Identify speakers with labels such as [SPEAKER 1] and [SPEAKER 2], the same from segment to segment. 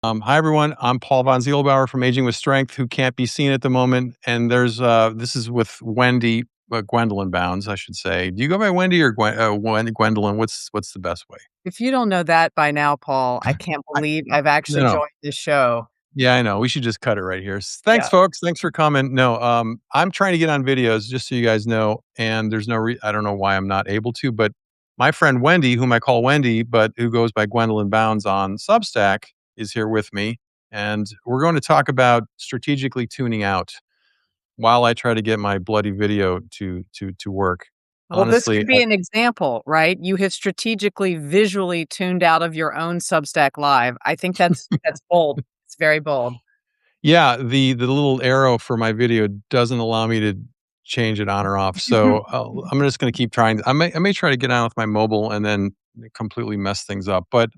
[SPEAKER 1] Hi everyone. I'm Paul von Zielbauer from Aging with Strength, who can't be seen at the moment. And this is with Wendy, Gwendolyn Bounds, I should say. Do you go by Wendy or Gwendolyn? What's the best way?
[SPEAKER 2] If you don't know that by now, Paul, I can't
[SPEAKER 1] I
[SPEAKER 2] believe I've
[SPEAKER 1] no,
[SPEAKER 2] actually
[SPEAKER 1] no.
[SPEAKER 2] joined this show.
[SPEAKER 1] Yeah, I know. We should just cut it right here. Thanks,
[SPEAKER 2] Yeah.
[SPEAKER 1] folks. Thanks for coming. No, I'm trying to get on videos, just so you guys know. And there's I don't know why I'm not able to, but my friend Wendy, whom I call Wendy, but who goes by Gwendolyn Bounds on Substack, is here with me. And we're going to talk about strategically tuning out while I try to get my bloody video to work.
[SPEAKER 2] Well, this
[SPEAKER 1] Honestly,
[SPEAKER 2] could be an example, right? You have strategically visually tuned out of your own Substack live. I think that's bold. It's very bold.
[SPEAKER 1] yeah, the little arrow for my video doesn't allow me to change it on or off. So I'm just going to keep trying. I may try to get on with my mobile and then completely mess things up. But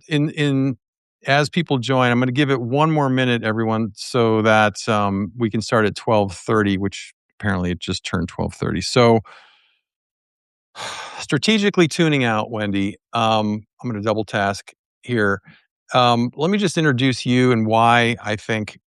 [SPEAKER 1] in as people join, I'm going to give it one more minute, everyone, so that we can start at 12:30, which apparently it just turned 12:30. So strategically tuning out, Wendy. I'm going to double task here. Let me just introduce you and why I think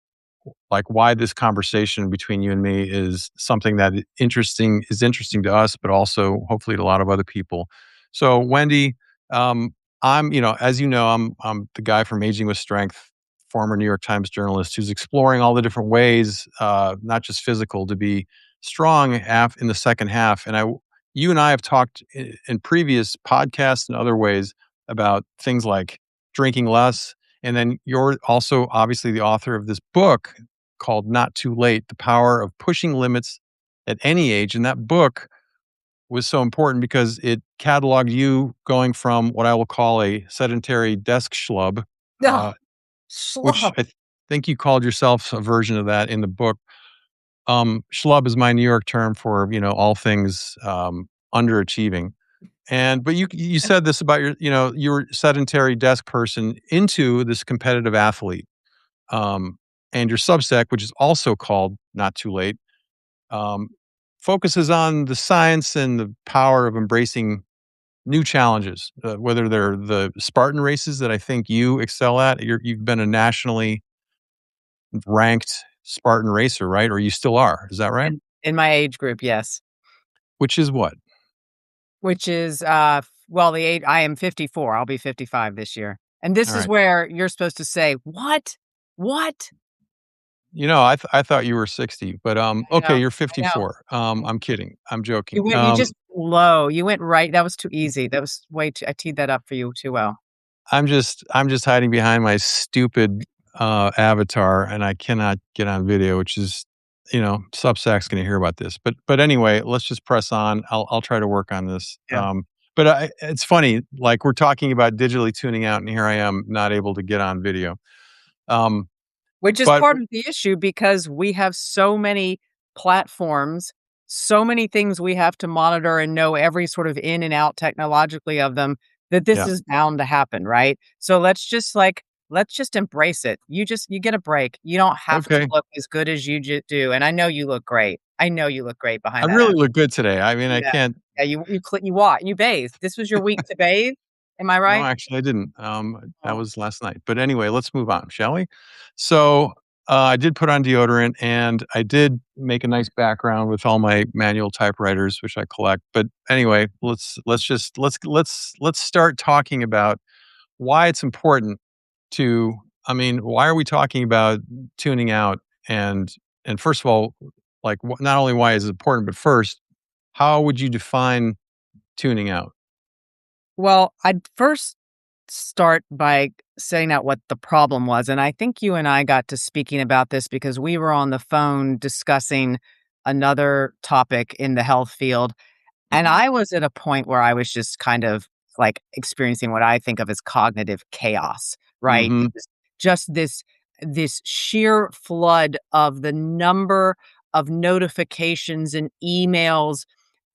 [SPEAKER 1] why this conversation between you and me is something that interesting to us, but also hopefully to a lot of other people. So Wendy, I'm as you know, I'm the guy from Aging with Strength, former New York Times journalist who's exploring all the different ways, not just physical, to be strong in the second half. You and I have talked in previous podcasts and other ways about things like drinking less. And then you're also obviously the author of this book called Not Too Late: The Power of Pushing Limits at Any Age. And that book was so important because it cataloged you going from what I will call a sedentary desk schlub,
[SPEAKER 2] No,
[SPEAKER 1] uh, which
[SPEAKER 2] schlub.
[SPEAKER 1] think you called yourself a version of that in the book. Schlub is my New York term for, all things underachieving. But you said this about you were a sedentary desk person into this competitive athlete. Um, and your Substack, which is also called Not Too Late, um, focuses on the science and the power of embracing new challenges, whether they're the Spartan races that I think you excel at. You've been a nationally ranked Spartan racer, right? Or you still are. Is that right?
[SPEAKER 2] In my age group, yes.
[SPEAKER 1] Which is what?
[SPEAKER 2] Which is well, the age I am 54. I'll be 55 this year. And
[SPEAKER 1] All
[SPEAKER 2] this is
[SPEAKER 1] right.
[SPEAKER 2] where you're supposed to say, "What? What?"
[SPEAKER 1] I thought you were 60, but
[SPEAKER 2] I
[SPEAKER 1] okay,
[SPEAKER 2] know.
[SPEAKER 1] you're
[SPEAKER 2] I know.
[SPEAKER 1] 54. I'm kidding. I'm joking.
[SPEAKER 2] You just low. You went right. That was too easy. That was way too I teed that up for you too well.
[SPEAKER 1] I'm just hiding behind my stupid avatar, and I cannot get on video, which is, Substack's going to hear about this. But anyway, let's just press on. I'll try to work on this.
[SPEAKER 2] Yeah.
[SPEAKER 1] It's funny, like we're talking about digitally tuning out, and here I am not able to get on video. Um,
[SPEAKER 2] Which is
[SPEAKER 1] but
[SPEAKER 2] part of the issue because we have so many platforms, so many things we have to monitor and know every sort of in and out technologically of them that this
[SPEAKER 1] yeah,
[SPEAKER 2] is bound to happen, right? So let's just embrace it. You get a break. You don't have to
[SPEAKER 1] okay.
[SPEAKER 2] look as good as you do, and I know you look great. I know you look great
[SPEAKER 1] I
[SPEAKER 2] behind that
[SPEAKER 1] really
[SPEAKER 2] out.
[SPEAKER 1] look good today. I mean, I
[SPEAKER 2] Yeah.
[SPEAKER 1] can't.
[SPEAKER 2] Yeah, you walk, you bathe. This was your week to bathe. Am I
[SPEAKER 1] No,
[SPEAKER 2] right?
[SPEAKER 1] actually, I didn't. That
[SPEAKER 2] Oh,
[SPEAKER 1] was last night. But anyway, let's move on, shall we? So I did put on deodorant, and I did make a nice background with all my manual typewriters, which I collect. But anyway, let's start talking about why it's important to. I mean, why are we talking about tuning out? And and first of all, not only why is it important, but first, how would you define tuning out?
[SPEAKER 2] well, I'd first start by saying out what the problem was. And I think you and I got to speaking about this because we were on the phone discussing another topic in the health field. And
[SPEAKER 1] Mhm.
[SPEAKER 2] I was at a point where I was just kind of like experiencing what I think of as cognitive chaos, right?
[SPEAKER 1] Mhm.
[SPEAKER 2] Just this sheer flood of the number of notifications and emails,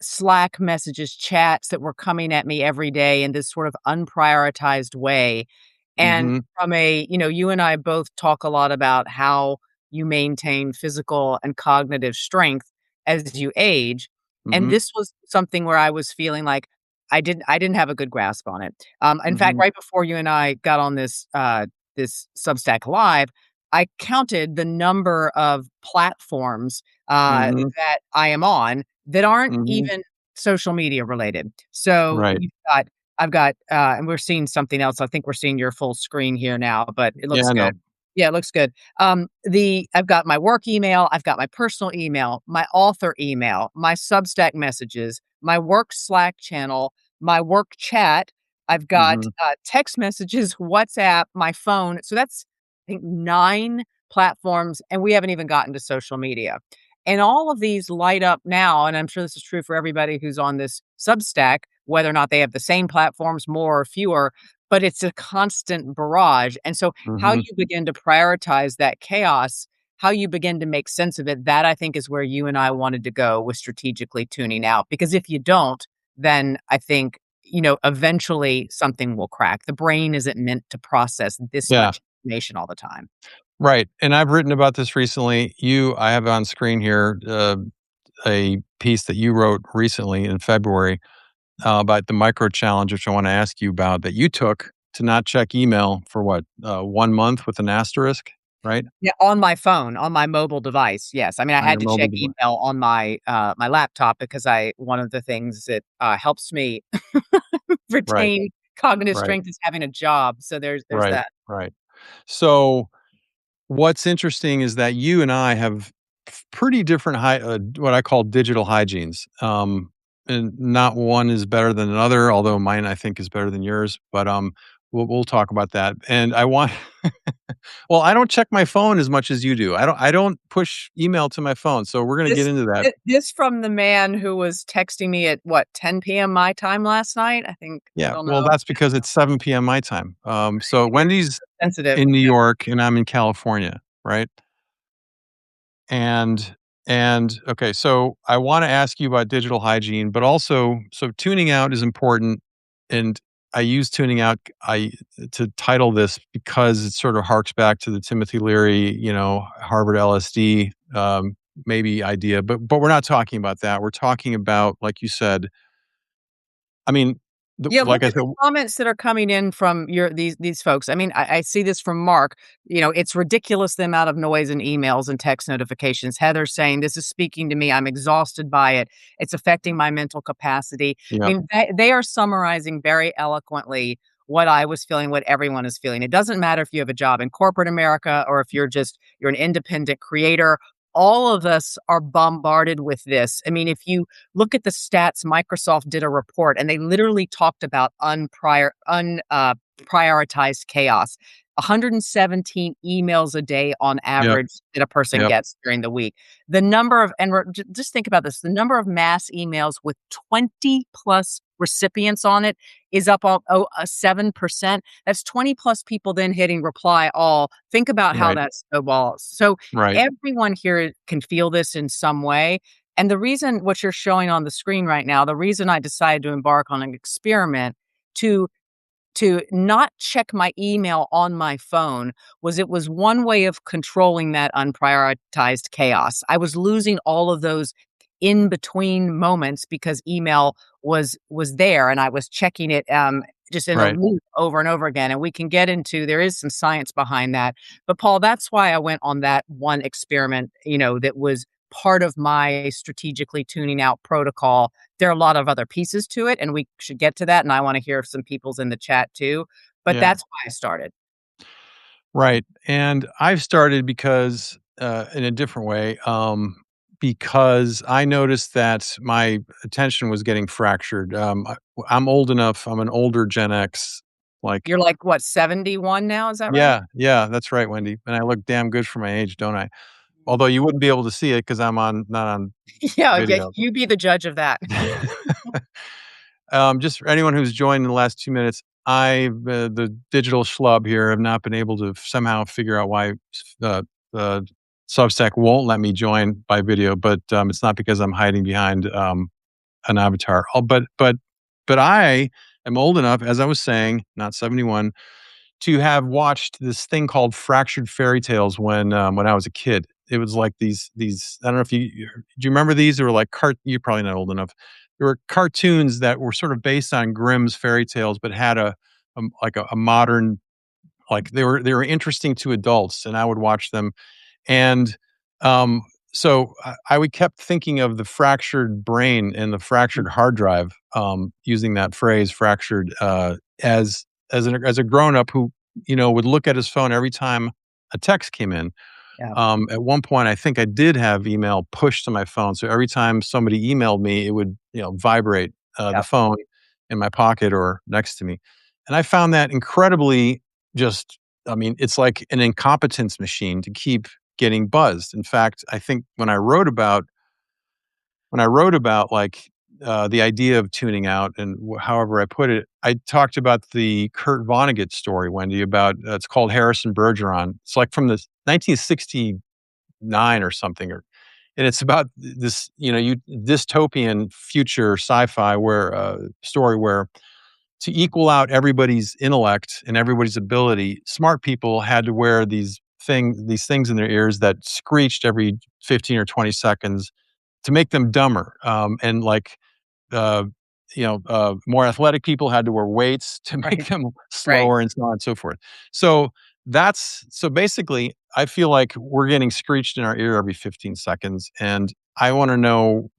[SPEAKER 2] Slack messages, chats that were coming at me every day in this sort of unprioritized way. And
[SPEAKER 1] Mhm.
[SPEAKER 2] from you and I both talk a lot about how you maintain physical and cognitive strength as you age. And
[SPEAKER 1] Mhm.
[SPEAKER 2] this was something where I was feeling like I didn't have a good grasp on it. In fact,
[SPEAKER 1] Mhm.
[SPEAKER 2] right before you and I got on this Substack Live, I counted the number of platforms,
[SPEAKER 1] Mhm.
[SPEAKER 2] that I am on that aren't
[SPEAKER 1] Mhm.
[SPEAKER 2] even social media related. So
[SPEAKER 1] Right.
[SPEAKER 2] I've got, and we're seeing something else. I think we're seeing your full screen here now, but it
[SPEAKER 1] Yeah,
[SPEAKER 2] looks
[SPEAKER 1] I know.
[SPEAKER 2] good. Yeah, it looks good. I've got my work email, I've got my personal email, my author email, my Substack messages, my work Slack channel, my work chat. I've got
[SPEAKER 1] Mhm.
[SPEAKER 2] text messages, WhatsApp, my phone. So that's, I think, 9 platforms, and we haven't even gotten to social media. And all of these light up now, and I'm sure this is true for everybody who's on this Substack, whether or not they have the same platforms, more or fewer, but it's a constant barrage. And so how
[SPEAKER 1] Mhm.
[SPEAKER 2] you begin to prioritize that chaos, how you begin to make sense of it, that I think is where you and I wanted to go with strategically tuning out. Because if you don't, then I think, eventually something will crack. The brain isn't meant to process this
[SPEAKER 1] Yeah.
[SPEAKER 2] much information all the time.
[SPEAKER 1] Right, and I've written about this recently. I have on screen here, a piece that you wrote recently in February, about the micro challenge, which I wanna ask you about, that you took to not check email for what, 1 month with an asterisk, right?
[SPEAKER 2] Yeah, on my phone, on my mobile device, yes. I mean, I
[SPEAKER 1] On
[SPEAKER 2] had
[SPEAKER 1] your
[SPEAKER 2] to
[SPEAKER 1] mobile
[SPEAKER 2] check
[SPEAKER 1] device.
[SPEAKER 2] email on my laptop because I one of the things that, helps me
[SPEAKER 1] Right,
[SPEAKER 2] retain cognitive
[SPEAKER 1] right,
[SPEAKER 2] strength is having a job, so there's
[SPEAKER 1] right,
[SPEAKER 2] that.
[SPEAKER 1] right. So, what's interesting is that you and I have pretty different what I call digital hygienes. And not one is better than another, although mine I think is better than yours. But we'll talk about that. And I want, well, I don't check my phone as much as you do. I don't push email to my phone. So we're gonna get
[SPEAKER 2] This
[SPEAKER 1] into that.
[SPEAKER 2] this from the man who was texting me at, what, 10 PM my time last night? I think I
[SPEAKER 1] Yeah,
[SPEAKER 2] don't
[SPEAKER 1] well,
[SPEAKER 2] know.
[SPEAKER 1] that's because it's 7 p.m. my time. So Wendy's
[SPEAKER 2] Sensitive.
[SPEAKER 1] in New
[SPEAKER 2] Yeah.
[SPEAKER 1] York and I'm in California, right? And okay, so I wanna ask you about digital hygiene, but also so tuning out is important, and I use tuning out to title this because it sort of harks back to the Timothy Leary, Harvard LSD, maybe idea, but we're not talking about that. We're talking about, like you said, I mean,
[SPEAKER 2] Yeah,
[SPEAKER 1] like
[SPEAKER 2] look
[SPEAKER 1] I
[SPEAKER 2] at
[SPEAKER 1] said.
[SPEAKER 2] the comments that are coming in from these folks. I mean, I see this from Mark. It's ridiculous the amount of noise and emails and text notifications. Heather saying, "This is speaking to me. I'm exhausted by it. It's affecting my mental capacity." I
[SPEAKER 1] Yep,
[SPEAKER 2] mean, they are summarizing very eloquently what I was feeling, what everyone is feeling. It doesn't matter if you have a job in corporate America or if you're an independent creator. All of us are bombarded with this. I mean, if you look at the stats. Microsoft did a report, and they literally talked about prioritized chaos. 117 emails a day on
[SPEAKER 1] yep,
[SPEAKER 2] average that a person
[SPEAKER 1] yep,
[SPEAKER 2] gets during the week. The number of and just think about this, the number of mass emails with 20 plus recipients on it is up 7%. That's 20 plus people then hitting reply all. Think about how
[SPEAKER 1] right,
[SPEAKER 2] that snowballs. So
[SPEAKER 1] right,
[SPEAKER 2] everyone here can feel this in some way, and the reason what you're showing on the screen right now, the reason I decided to embark on an experiment to not check my email on my phone was it was one way of controlling that unprioritized chaos. I was losing all of those in between moments because email was there and I was checking it just in a
[SPEAKER 1] right.
[SPEAKER 2] loop over and over again. And we can get into there is some science behind that. But Paul, that's why I went on that one experiment, that was part of my strategically tuning out protocol. There are a lot of other pieces to it, and we should get to that, and I wanna hear if some people's in the chat too, but
[SPEAKER 1] Yeah.
[SPEAKER 2] that's why I started.
[SPEAKER 1] Right, and I've started because, in a different way, because I noticed that my attention was getting fractured. I'm old enough. I'm an older Gen X. Like,
[SPEAKER 2] You're like, what, 71 now, is that right?
[SPEAKER 1] yeah, yeah, that's right, Wendy. And I look damn good for my age, don't I? Although you wouldn't be able to see it because I'm not on
[SPEAKER 2] Yeah, yeah,
[SPEAKER 1] video.
[SPEAKER 2] you be the judge of that.
[SPEAKER 1] Just for anyone who's joined in the last 2 minutes, the digital schlub here, have not been able to somehow figure out why the Substack won't let me join by video, but it's not because I'm hiding behind an avatar. But I am old enough, as I was saying, not 71, to have watched this thing called Fractured Fairy Tales when I was a kid. It was like these. I don't know if do you remember these? They were like You're probably not old enough. There were cartoons that were sort of based on Grimm's fairy tales, but had like a modern like they were interesting to adults, and I would watch them. And um, so I would kept thinking of the fractured brain and the
[SPEAKER 2] Mm,
[SPEAKER 1] fractured hard drive, using that phrase "fractured," as as a grown up who would look at his phone every time a text came in.
[SPEAKER 2] yeah,
[SPEAKER 1] At one point, I think I did have email pushed to my phone, so every time somebody emailed me, it would, vibrate, the
[SPEAKER 2] yeah,
[SPEAKER 1] phone in my pocket or next to me, and I found that incredibly just I mean, it's like an incompetence machine to keep getting buzzed. In fact, I think when I wrote about, like, the idea of tuning out and however I put it, I talked about the Kurt Vonnegut story, Wendy, about it's called Harrison Bergeron. It's like from the 1969 or something, and it's about this, dystopian future sci-fi where story where to equal out everybody's intellect and everybody's ability, smart people had to wear these things in their ears that screeched every 15 or 20 seconds to make them dumber. And like uh, more athletic people had to wear weights to make
[SPEAKER 2] right,
[SPEAKER 1] them
[SPEAKER 2] right.
[SPEAKER 1] slower and so on and so forth. So so basically, I feel like we're getting screeched in our ear every 15 seconds. And I want to know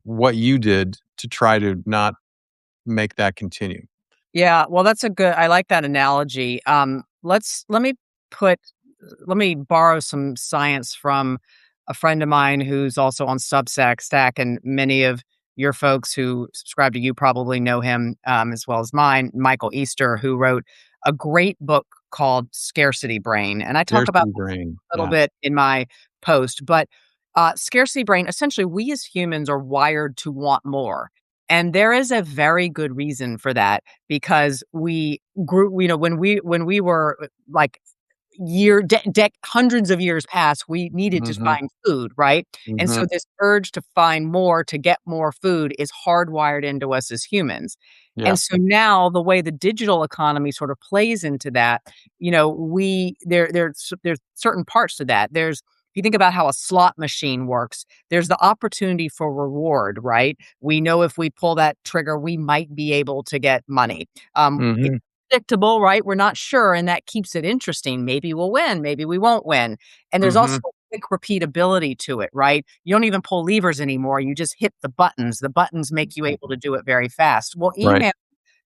[SPEAKER 1] what you did to try to not make that continue.
[SPEAKER 2] Yeah, well, that's a good I like that analogy. Put let me borrow some science from a friend of mine who's also on Substack Stack, and many of your folks who subscribe to you probably know him, as well as mine, Michael Easter, who wrote a great book called Scarcity Brain, and I talk about
[SPEAKER 1] Scarcity brain.
[SPEAKER 2] a little
[SPEAKER 1] Yeah.
[SPEAKER 2] bit in my post, but scarcity brain, essentially, we as humans are wired to want more. And there is a very good reason for that because we grew, when we were like hundreds of years past, we needed to
[SPEAKER 1] Mhm.
[SPEAKER 2] find food, right? And so
[SPEAKER 1] Mhm.
[SPEAKER 2] this urge to find more, to get more food is hardwired into us as humans.
[SPEAKER 1] Yeah.
[SPEAKER 2] And so now the way the digital economy sort of plays into that, we there's certain parts to that. There's if you think about how a slot machine works, there's the opportunity for reward, right? We know if we pull that trigger, we might be able to get money. It's
[SPEAKER 1] Mhm.
[SPEAKER 2] predictable, right? We're not sure, and that keeps it interesting. Maybe we'll win, maybe we won't win. And there's also
[SPEAKER 1] Mhm.
[SPEAKER 2] quick repeatability to it, right? You don't even pull levers anymore. You just hit the buttons. The buttons make you able to do it very fast. Well,
[SPEAKER 1] Right.
[SPEAKER 2] email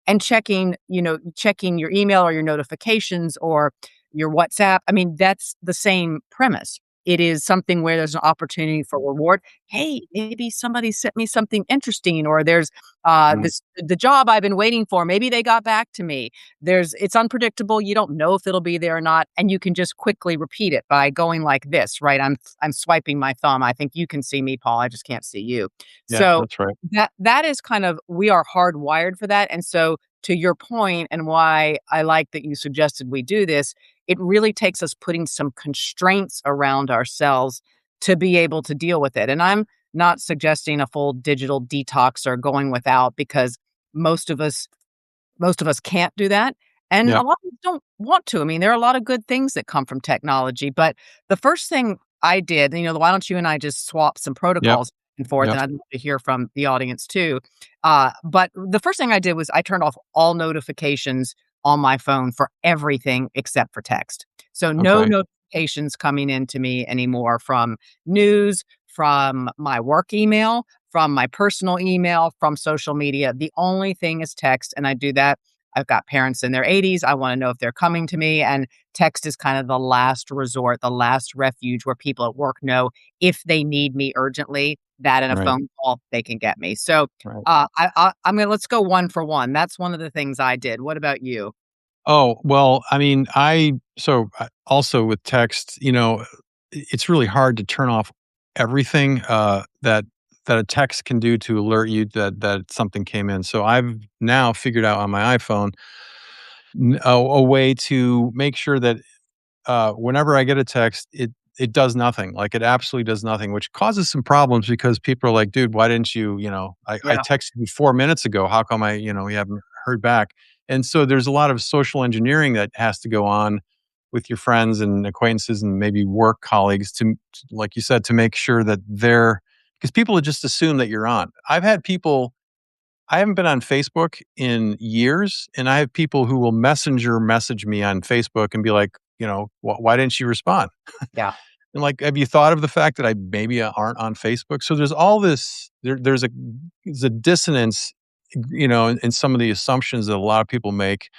[SPEAKER 2] and checking your email or your notifications or your WhatsApp. I mean, that's the same premise. It is something where there's an opportunity for reward. Hey, maybe somebody sent me something interesting, or there's
[SPEAKER 1] Mhm.
[SPEAKER 2] this the job I've been waiting for. Maybe they got back to me. It's unpredictable. You don't know if it'll be there or not, and you can just quickly repeat it by going like this, right? I'm swiping my thumb. I think you can see me, Paul. I just can't see you.
[SPEAKER 1] Yeah,
[SPEAKER 2] So
[SPEAKER 1] that's right.
[SPEAKER 2] that is kind of we are hardwired for that, and so to your point and why I like that you suggested we do this, it really takes us putting some constraints around ourselves to be able to deal with it, and I'm not suggesting a full digital detox or going without because most of us most of us can't do that, and
[SPEAKER 1] Yeah.
[SPEAKER 2] a lot of us don't want to. I mean, there are a lot of good things that come from technology, but the first thing I did, why don't you and I just swap some
[SPEAKER 1] Yep.
[SPEAKER 2] protocols back and forth,
[SPEAKER 1] Yep.
[SPEAKER 2] and I'd love to hear from the audience too. But the first thing I did was I turned off all notifications on my phone for everything except for text. So no
[SPEAKER 1] Okay.
[SPEAKER 2] notifications coming in to me anymore from news, from my work email, from my personal email, from social media. The only thing is text, and I do that. I've got parents in their 80s. I want to know if they're coming to me, and text is kind of the last resort, the last refuge where people at work know if they need me urgently, that in a
[SPEAKER 1] Right.
[SPEAKER 2] phone call they can get me. So
[SPEAKER 1] Right.
[SPEAKER 2] I'm gonna let's go one for one. That's one of the things I did. What about you?
[SPEAKER 1] Oh, well, I mean, also with text, it's really hard to turn off everything, that a text can do to alert you that something came in. So I've now figured out on my iPhone a way to make sure that whenever I get a text, it does nothing. Like, it absolutely does nothing, which causes some problems because people are like, "Dude, why didn't you?" I
[SPEAKER 2] Yeah,
[SPEAKER 1] texted you 4 minutes ago. How come you haven't heard back? And so there's a lot of social engineering that has to go on with your friends and acquaintances and maybe work colleagues like you said, to make sure that they're because people just assume that you're on. I've had people I haven't been on Facebook in years, and I have people who will messenger message me on Facebook and be like, "Why didn't you respond?"
[SPEAKER 2] Yeah.
[SPEAKER 1] And like, "Have you thought of the fact that I maybe aren't on Facebook?" So there's all this there's a dissonance, in some of the assumptions that a lot of people make.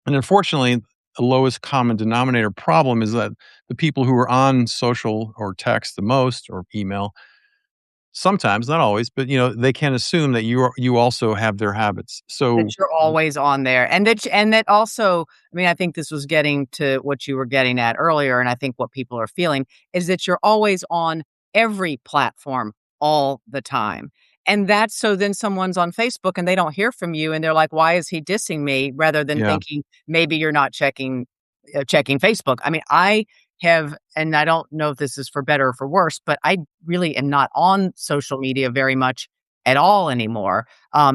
[SPEAKER 1] And unfortunately, the lowest common denominator problem is that the people who are on social or text the most or email, sometimes, not always, but they can assume that you also have their habits.
[SPEAKER 2] That
[SPEAKER 1] So
[SPEAKER 2] you're always on there, and that also I mean, I think this was getting to what you were getting at earlier, and I think what people are feeling is that you're always on every platform all the time, and that's so then someone's on Facebook and they don't hear from you, and they're like, "Why is he dissing me?" Rather than
[SPEAKER 1] yeah.
[SPEAKER 2] thinking maybe you're not checking Facebook. I mean, I have and I don't know if this is for better or for worse, but I really am not on social media very much at all anymore.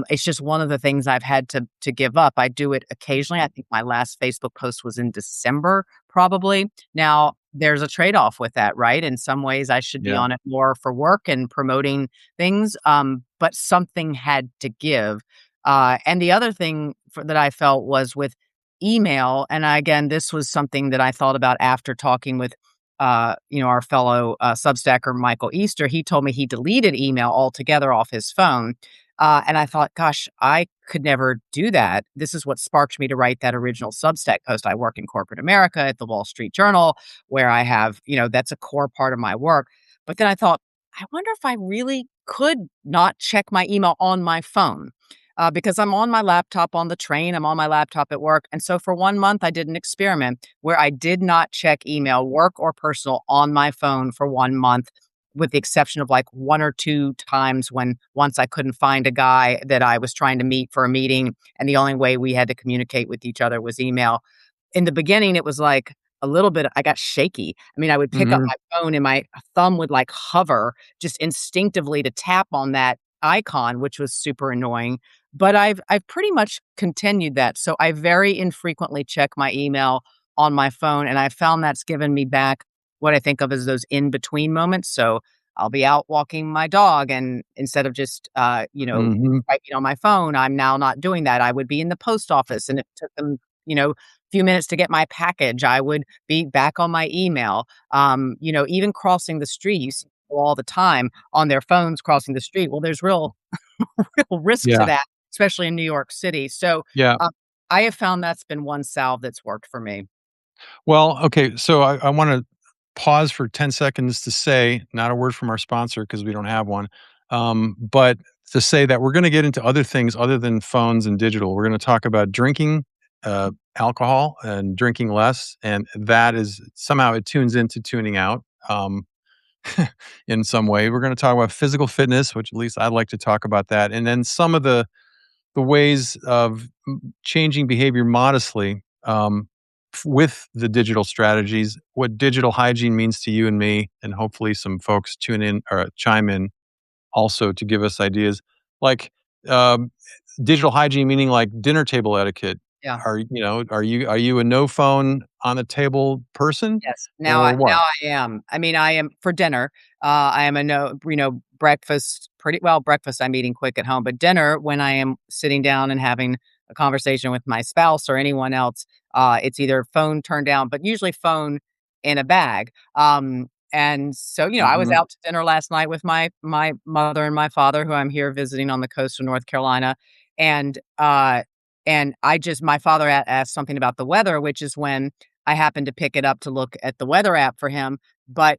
[SPEAKER 2] It's just one of the things I've had to give up. I do it occasionally. I think my last Facebook post was in December, probably. Now, there's a trade-off with that, right? In some ways, I should be
[SPEAKER 1] Yeah.
[SPEAKER 2] on it more for work and promoting things, but something had to give. And the other thing that I felt was with email, and again, this was something that I thought about after talking with our fellow Substacker, Michael Easter. He told me he deleted email altogether off his phone. And I thought, gosh, I could never do that. This is what sparked me to write that original Substack post. I work in corporate America at the Wall Street Journal, where I have, that's a core part of my work. But then I thought, I wonder if I really could not check my email on my phone. Because I'm on my laptop on the train, I'm on my laptop at work. And so for 1 month, I did an experiment where I did not check email, work or personal, on my phone for 1 month, with the exception of like one or two times when once I couldn't find a guy that I was trying to meet for a meeting. And the only way we had to communicate with each other was email. In the beginning, it was like a little bit I got shaky. I mean, I would pick up
[SPEAKER 1] Mhm.
[SPEAKER 2] my phone and my thumb would like hover just instinctively to tap on that icon, which was super annoying. But I've pretty much continued that. So I very infrequently check my email on my phone, and I found that's given me back what I think of as those in between moments. So I'll be out walking my dog, and instead of just
[SPEAKER 1] Mhm.
[SPEAKER 2] typing on my phone, I'm now not doing that. I would be in the post office, and it took them few minutes to get my package. I would be back on my email. Even crossing the street, you see people all the time on their phones crossing the street. Well, there's real real risk to
[SPEAKER 1] Yeah.
[SPEAKER 2] that, especially in New York City. So,
[SPEAKER 1] Yeah.
[SPEAKER 2] uh, I have found that's been one salve that's worked for me.
[SPEAKER 1] Well, okay, so I wanna pause for 10 seconds to say, not a word from our sponsor because we don't have one, but to say that we're gonna get into other things other than phones and digital. We're gonna talk about drinking, alcohol and drinking less, and that is somehow it tunes into tuning out, in some way. We're gonna talk about physical fitness, which at least I'd like to talk about that, and then some of the ways of changing behavior modestly, with the digital strategies, what digital hygiene means to you and me, and hopefully some folks tune in or chime in also to give us ideas. Like, um, digital hygiene meaning like dinner table etiquette.
[SPEAKER 2] Yeah.
[SPEAKER 1] Are you a no phone on the table person
[SPEAKER 2] Yes.
[SPEAKER 1] or
[SPEAKER 2] Now
[SPEAKER 1] what?
[SPEAKER 2] I am. I mean, I am for dinner. I am a no, breakfast pretty well. Breakfast I'm eating quick at home, but dinner when I am sitting down and having a conversation with my spouse or anyone else, it's either phone turned down, but usually phone in a bag. And so I was
[SPEAKER 1] Mhm.
[SPEAKER 2] out to dinner last night with my mother and my father, who I'm here visiting on the coast of North Carolina, and I just my father asked something about the weather, which is when I happened to pick it up to look at the weather app for him, but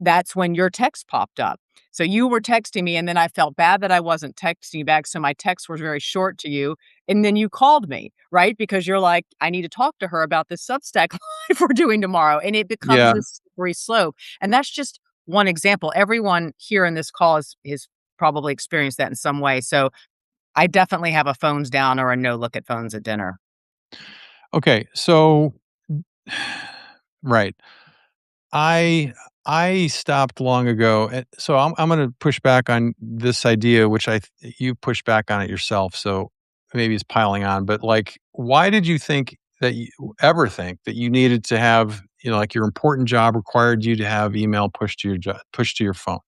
[SPEAKER 2] that's when your text popped up. So you were texting me, and then I felt bad that I wasn't texting you back, so my text was very short to you, and then you called me, right? Because you're like, "I need to talk to her about this Substack live we're doing tomorrow," and it becomes
[SPEAKER 1] Yeah.
[SPEAKER 2] this slippery slope, and that's just one example. Everyone here in this call is probably experienced that in some way, so I definitely have a phones down or a no look at phones at dinner.
[SPEAKER 1] Okay. So, right. I I stopped long ago, so I'm gonna push back on this idea, which you pushed back on it yourself, so maybe it's piling on. But like, why did you think that you ever think that you needed to have, like your important job required you to have email pushed to your phone?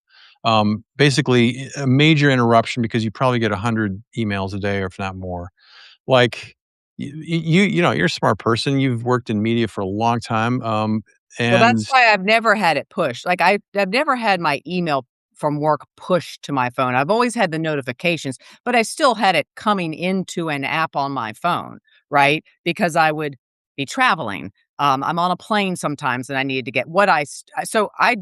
[SPEAKER 1] Basically, a major interruption because you probably get 100 emails a day, or if not more. Like, you're a smart person. You've worked in media for a long time,
[SPEAKER 2] Well,
[SPEAKER 1] and
[SPEAKER 2] that's why I've never had it pushed. Like, I've never had my email from work pushed to my phone. I've always had the notifications, but I still had it coming into an app on my phone, right? Because I would be traveling. I'm on a plane sometimes and I needed to get what so I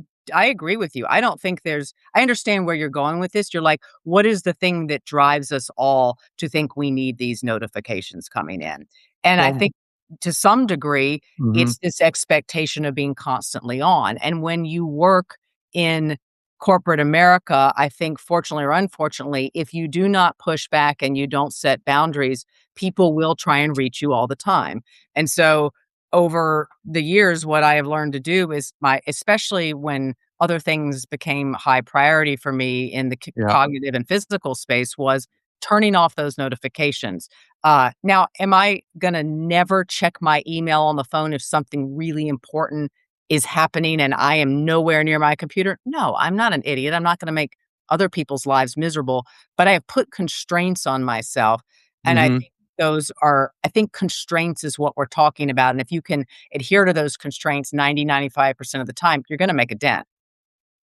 [SPEAKER 2] agree with you. I don't think I understand where you're going with this. You're like, what is the thing that drives us all to think we need these notifications coming in? And I
[SPEAKER 1] well,
[SPEAKER 2] think to some degree,
[SPEAKER 1] mhm,
[SPEAKER 2] it's this expectation of being constantly on, and when you work in corporate America, I think fortunately or unfortunately, if you do not push back and you don't set boundaries, people will try and reach you all the time. And so over the years, what I have learned to do is especially when other things became high priority for me in the
[SPEAKER 1] yeah,
[SPEAKER 2] cognitive and physical space was turning off those notifications. Now, am I gonna never check my email on the phone if something really important is happening and I am nowhere near my computer? No, I'm not an idiot. I'm not gonna make other people's lives miserable, but I have put constraints on myself, and
[SPEAKER 1] mhm.
[SPEAKER 2] I think constraints is what we're talking about, and if you can adhere to those constraints 95% of the time, you're gonna make a dent.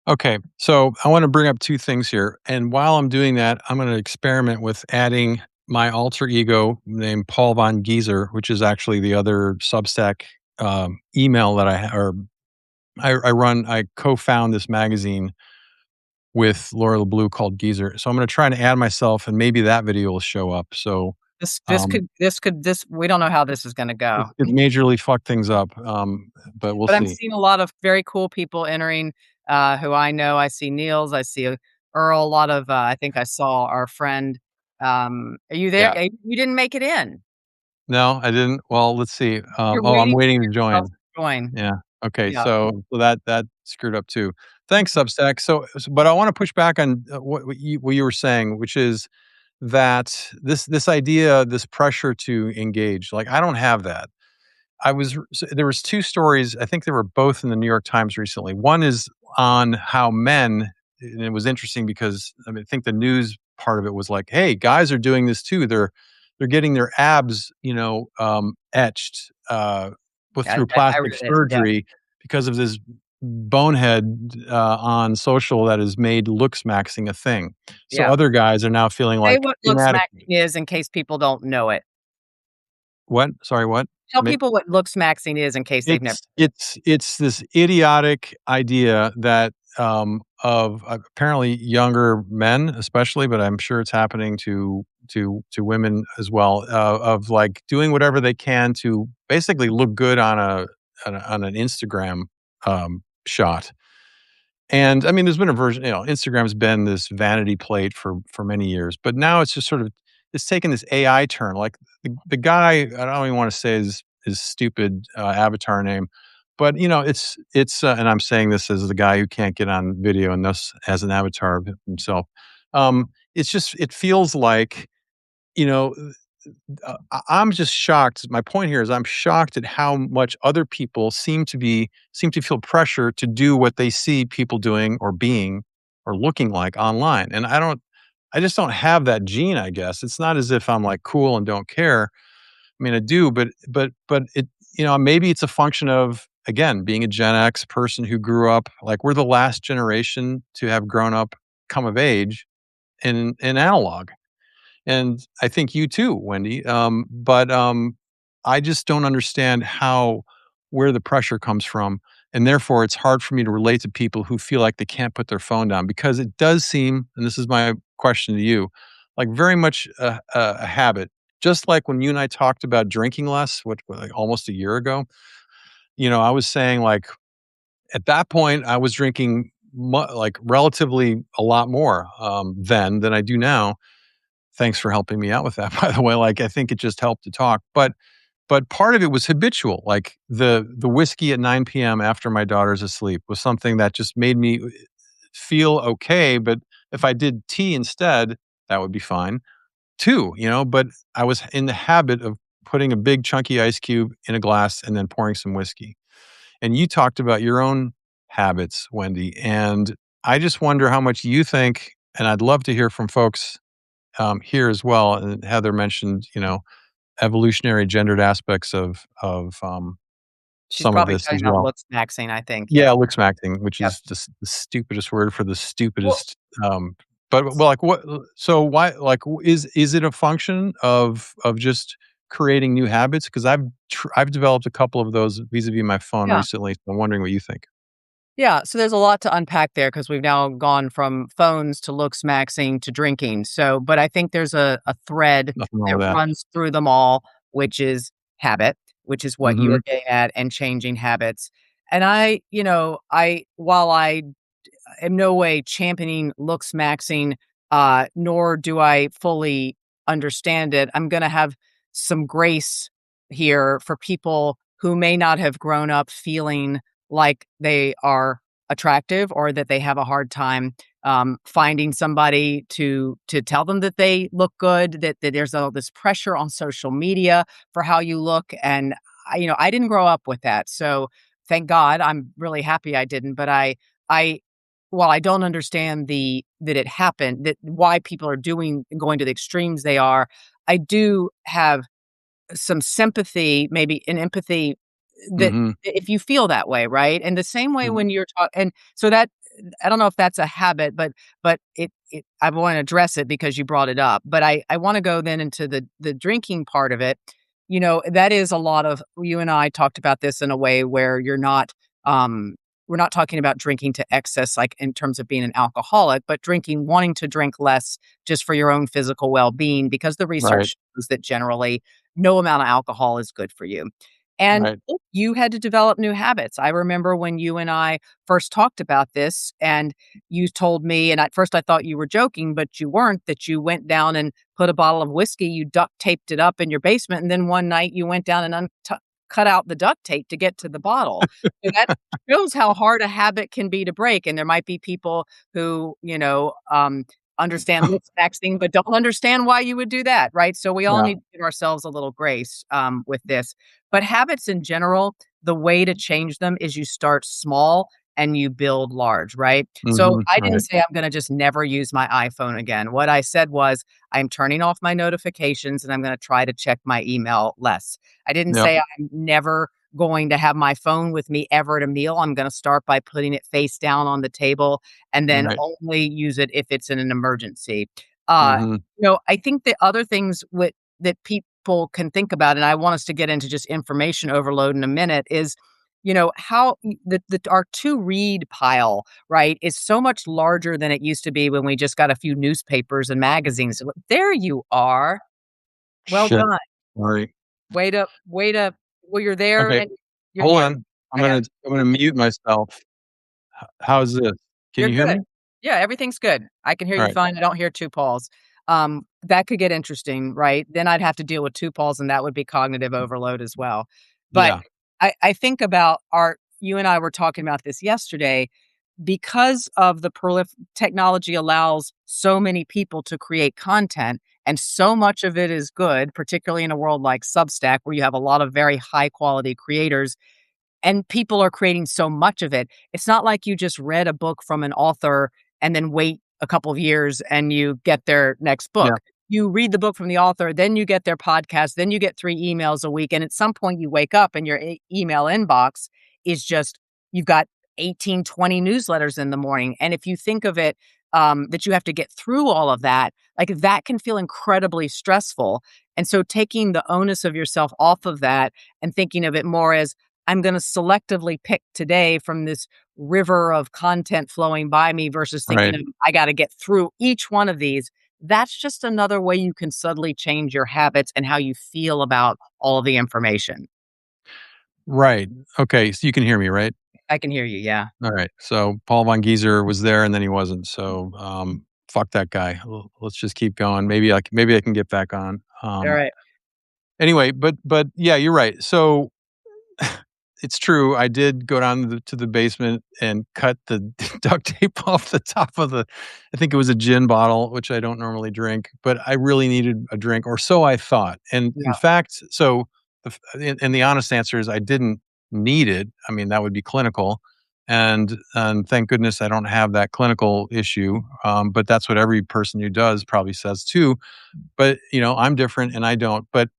[SPEAKER 1] Okay, so I want to bring up 2 things here, and while I'm doing that, I'm gonna experiment with adding my alter ego named Paul von Gieser, which is actually the other Substack, email that I co-found this magazine with Laura LeBlue called Geezer. So I'm gonna try and add myself, and maybe that video will show up. So, um,
[SPEAKER 2] This we don't know how this is gonna
[SPEAKER 1] this
[SPEAKER 2] go.
[SPEAKER 1] could majorly fuck things up, but we'll
[SPEAKER 2] But I'm
[SPEAKER 1] see.
[SPEAKER 2] seeing a lot of very cool people entering, who I know. I see Niels, I see Earl, a lot of, I think I saw our friend, are you there?
[SPEAKER 1] Yeah.
[SPEAKER 2] You didn't make it in.
[SPEAKER 1] No, I didn't. Well, let's see.
[SPEAKER 2] You're
[SPEAKER 1] I'm
[SPEAKER 2] waiting
[SPEAKER 1] waiting
[SPEAKER 2] for
[SPEAKER 1] to
[SPEAKER 2] yourself
[SPEAKER 1] join.
[SPEAKER 2] to join.
[SPEAKER 1] Yeah. Okay.
[SPEAKER 2] Yeah.
[SPEAKER 1] So that screwed up too. Thanks, Substack. But I want to push back on what you were saying, which is that this idea, this pressure to engage. Like I don't have that. There was 2 stories, I think they were both in the New York Times recently. One is on how men, and it was interesting because, I mean, I think the news part of it was like, "Hey, guys are doing this too. They're getting their abs, etched, with
[SPEAKER 2] Yeah,
[SPEAKER 1] through
[SPEAKER 2] I
[SPEAKER 1] plastic
[SPEAKER 2] read it. Yeah,
[SPEAKER 1] surgery because of this bonehead, on social that has made looks maxing a thing." So
[SPEAKER 2] yeah.
[SPEAKER 1] other guys are now feeling
[SPEAKER 2] Say
[SPEAKER 1] like
[SPEAKER 2] what looks
[SPEAKER 1] inadequate.
[SPEAKER 2] maxing is in case people don't know it.
[SPEAKER 1] What? Sorry, what?
[SPEAKER 2] Tell people what looks maxing is in case they've never.
[SPEAKER 1] It's this idiotic idea that, of apparently younger men especially, but I'm sure it's happening to women as well, of, like, doing whatever they can to basically look good on an Instagram, shot. And, I mean, there's been a version, Instagram's been this vanity plate for many years, but now it's just sort of it's taken this AI turn, like, the guy, I don't even wanna say his stupid, avatar name, but, and I'm saying this as the guy who can't get on video and thus has an avatar of himself. It feels like, you know I'm just shocked. My point here is I'm shocked at how much other people seem to feel pressure to do what they see people doing or being or looking like online. And I just don't have that gene, I guess. It's not as if I'm like cool and don't care. I mean, I do, but maybe it's a function of again being a Gen X person who grew up like we're the last generation to have grown up, come of age in analog, and I think you too, Wendy. But I just don't understand how where the pressure comes from, and therefore it's hard for me to relate to people who feel like they can't put their phone down because it does seem, and this is my question to you, like very much a habit. Just like when you and I talked about drinking less, what like almost a year ago, I was saying like at that point I was drinking like relatively a lot more then than I do now. Thanks for helping me out with that, by the way. Like, I think it just helped to talk, but part of it was habitual. Like the whiskey at 9 p.m. after my daughter's asleep was something that just made me feel okay. But if I did tea instead, that would be fine too, But I was in the habit of putting a big chunky ice cube in a glass and then pouring some whiskey. And you talked about your own habits, Wendy, and I just wonder how much you think, and I'd love to hear from folks here as well. And Heather mentioned, evolutionary gendered aspects of
[SPEAKER 2] She's
[SPEAKER 1] some of
[SPEAKER 2] probably
[SPEAKER 1] this
[SPEAKER 2] talking
[SPEAKER 1] as
[SPEAKER 2] about
[SPEAKER 1] well.
[SPEAKER 2] looks maxing, I think,
[SPEAKER 1] Yeah,
[SPEAKER 2] yep,
[SPEAKER 1] looks maxing, which
[SPEAKER 2] yep.
[SPEAKER 1] is just the stupidest word for the
[SPEAKER 2] Well,
[SPEAKER 1] stupidest. But like, what? So why? Like, is it a function of just creating new habits? Because I've developed a couple of those vis-a-vis my phone
[SPEAKER 2] yeah.
[SPEAKER 1] recently. So I'm wondering what you think.
[SPEAKER 2] Yeah, so there's a lot to unpack there because we've now gone from phones to looks maxing to drinking. So, but I think there's a thread
[SPEAKER 1] Nothing wrong
[SPEAKER 2] that
[SPEAKER 1] with that.
[SPEAKER 2] runs through them all, which is habit, which is what you
[SPEAKER 1] Hmm.
[SPEAKER 2] were getting at, and changing habits. And while I am no way championing looks maxing, nor do I fully understand it. I'm going to have some grace here for people who may not have grown up feeling like they are attractive or that they have a hard time finding somebody to tell them that they look good. That there's all this pressure on social media for how you look, and I didn't grow up with that, so thank God. I'm really happy I didn't, but I while I don't understand the that it happened, that why people are going to the extremes they are, I do have some sympathy, maybe an empathy that
[SPEAKER 1] Hmm.
[SPEAKER 2] if you feel that way, right? And the same way when you're talking, and so that I don't know if that's a habit, but it I want to address it because you brought it up. But I want to go then into the drinking part of it. That is a lot of you and I talked about this in a way where you're not um we're not talking about drinking to excess like in terms of being an alcoholic, but drinking wanting to drink less just for your own physical well-being because the
[SPEAKER 1] Right.
[SPEAKER 2] research shows that generally no amount of alcohol is good for you. And
[SPEAKER 1] Right.
[SPEAKER 2] you had to develop new habits. I remember when you and I first talked about this, and you told me, and at first I thought you were joking, but you weren't, that you went down and put a bottle of whiskey, you duct taped it up in your basement, and then one night you went down and cut out the duct tape to get to the bottle. So that shows how hard a habit can be to break. And there might be people who, understand looks maxing, but don't understand why you would do that, right? So we all
[SPEAKER 1] Yeah.
[SPEAKER 2] need to give ourselves a little grace with this. But habits in general, the way to change them is you start small and you build large, right? So
[SPEAKER 1] Hmm.
[SPEAKER 2] I didn't
[SPEAKER 1] Right.
[SPEAKER 2] say I'm going to just never use my iPhone again. What I said was I'm turning off my notifications and I'm going to try to check my email less. I didn't
[SPEAKER 1] Yep.
[SPEAKER 2] say I'm never going to have my phone with me ever at a meal. I'm going to start by putting it face down on the table and then
[SPEAKER 1] Right.
[SPEAKER 2] only use it if it's in an emergency. Uh,
[SPEAKER 1] Hmm.
[SPEAKER 2] I think the other things that people can think about, and I want us to get into just information overload in a minute, is how our to read pile, right, is so much larger than it used to be when we just got a few newspapers and magazines. There you are. Well
[SPEAKER 1] Shit.
[SPEAKER 2] done.
[SPEAKER 1] Sorry.
[SPEAKER 2] Way to well, you're there
[SPEAKER 1] Okay.
[SPEAKER 2] and you're
[SPEAKER 1] Hold
[SPEAKER 2] here.
[SPEAKER 1] on. I'm
[SPEAKER 2] I got
[SPEAKER 1] gonna
[SPEAKER 2] it.
[SPEAKER 1] I'm gonna mute myself. How's this? Can
[SPEAKER 2] You're
[SPEAKER 1] you hear
[SPEAKER 2] good.
[SPEAKER 1] me?
[SPEAKER 2] Yeah, everything's good. I can hear
[SPEAKER 1] All
[SPEAKER 2] you
[SPEAKER 1] right.
[SPEAKER 2] fine. I don't hear 2 Pauls. That could get interesting, right? Then I'd have to deal with 2 Pauls, and that would be cognitive overload as well. But
[SPEAKER 1] Yeah.
[SPEAKER 2] I think about our you and I were talking about this yesterday because of the technology allows so many people to create content, and so much of it is good, particularly in a world like Substack, where you have a lot of very high quality creators and people are creating so much of it. It's not like you just read a book from an author and then wait a couple of years and you get their next
[SPEAKER 1] Yeah.
[SPEAKER 2] book. You read the book from the author, then you get their podcast, then you get 3 emails a week, and at some point you wake up and your email inbox is just you've got 18, 20 newsletters in the morning, and if you think of it, that you have to get through all of that, like, that can feel incredibly stressful, and so taking the onus of yourself off of that and thinking of it more as, I'm gonna selectively pick today from this river of content flowing by me versus thinking
[SPEAKER 1] Right.
[SPEAKER 2] of, I gotta get through each one of these. That's just another way you can subtly change your habits and how you feel about all of the information.
[SPEAKER 1] Right. Okay. So you can hear me, right?
[SPEAKER 2] I can hear you, yeah.
[SPEAKER 1] All right. So Paul von Gieser was there and then he wasn't. So fuck that guy. Let's just keep going. Maybe I can get back on.
[SPEAKER 2] Alright.
[SPEAKER 1] Anyway, but yeah, you're right. So it's true. I did go down to the basement and cut the duct tape off the top of I think it was a gin bottle, which I don't normally drink, but I really needed a drink, or so I thought. And in
[SPEAKER 2] Yeah,
[SPEAKER 1] fact, and the honest answer is I didn't need it. I mean, that would be clinical. and thank goodness I don't have that clinical issue. But that's what every person who does probably says too. But I'm different, and I don't. But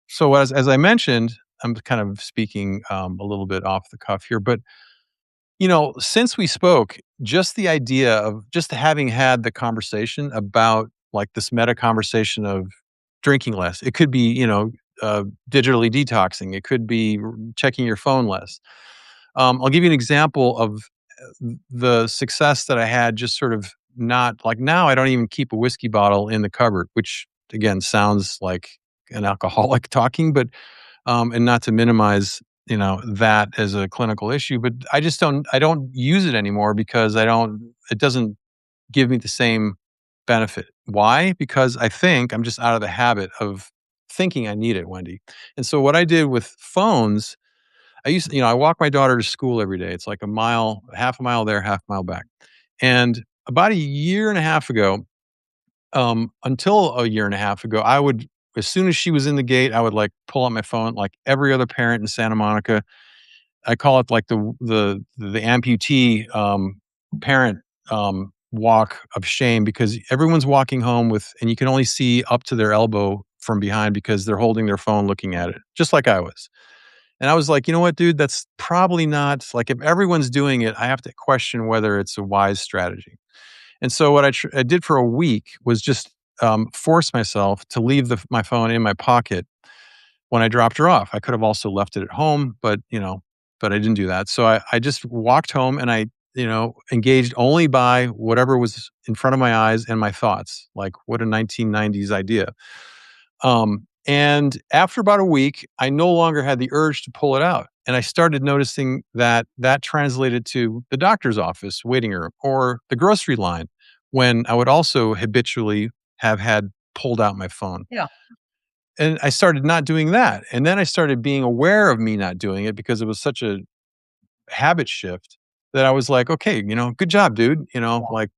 [SPEAKER 1] so as I mentioned, I'm kind of speaking a little bit off the cuff here, but since we spoke, just the idea of just having had the conversation about like this meta conversation of drinking less. It could be, digitally detoxing. It could be checking your phone less. I'll give you an example of the success that I had just sort of not like now I don't even keep a whiskey bottle in the cupboard, which again sounds like an alcoholic talking, but and not to minimize that as a clinical issue, but I don't use it anymore because it doesn't give me the same benefit. Why? Because I think I'm just out of the habit of thinking I need it, Wendy. And so what I did with phones, I walk my daughter to school every day. It's like a mile, half a mile there, half a mile back. And about a year and a half ago, until a year and a half ago, I would, as soon as she was in the gate, I would like pull out my phone, like every other parent in Santa Monica. I call it like the amputee parent walk of shame because everyone's walking home with, and you can only see up to their elbow from behind because they're holding their phone, looking at it, just like I was. And I was like, you know what, dude, that's probably not like if everyone's doing it, I have to question whether it's a wise strategy. And so what I did for a week was just force myself to leave my phone in my pocket when I dropped her off. I could have also left it at home, but I didn't do that. So I just walked home and I, engaged only by whatever was in front of my eyes and my thoughts. Like what a 1990s idea. And after about a week, I no longer had the urge to pull it out. And I started noticing that translated to the doctor's office waiting room or the grocery line when I would also habitually have had pulled out my phone.
[SPEAKER 2] Yeah.
[SPEAKER 1] And I started not doing that. And then I started being aware of me not doing it because it was such a habit shift that I was like, okay, good job, dude. Like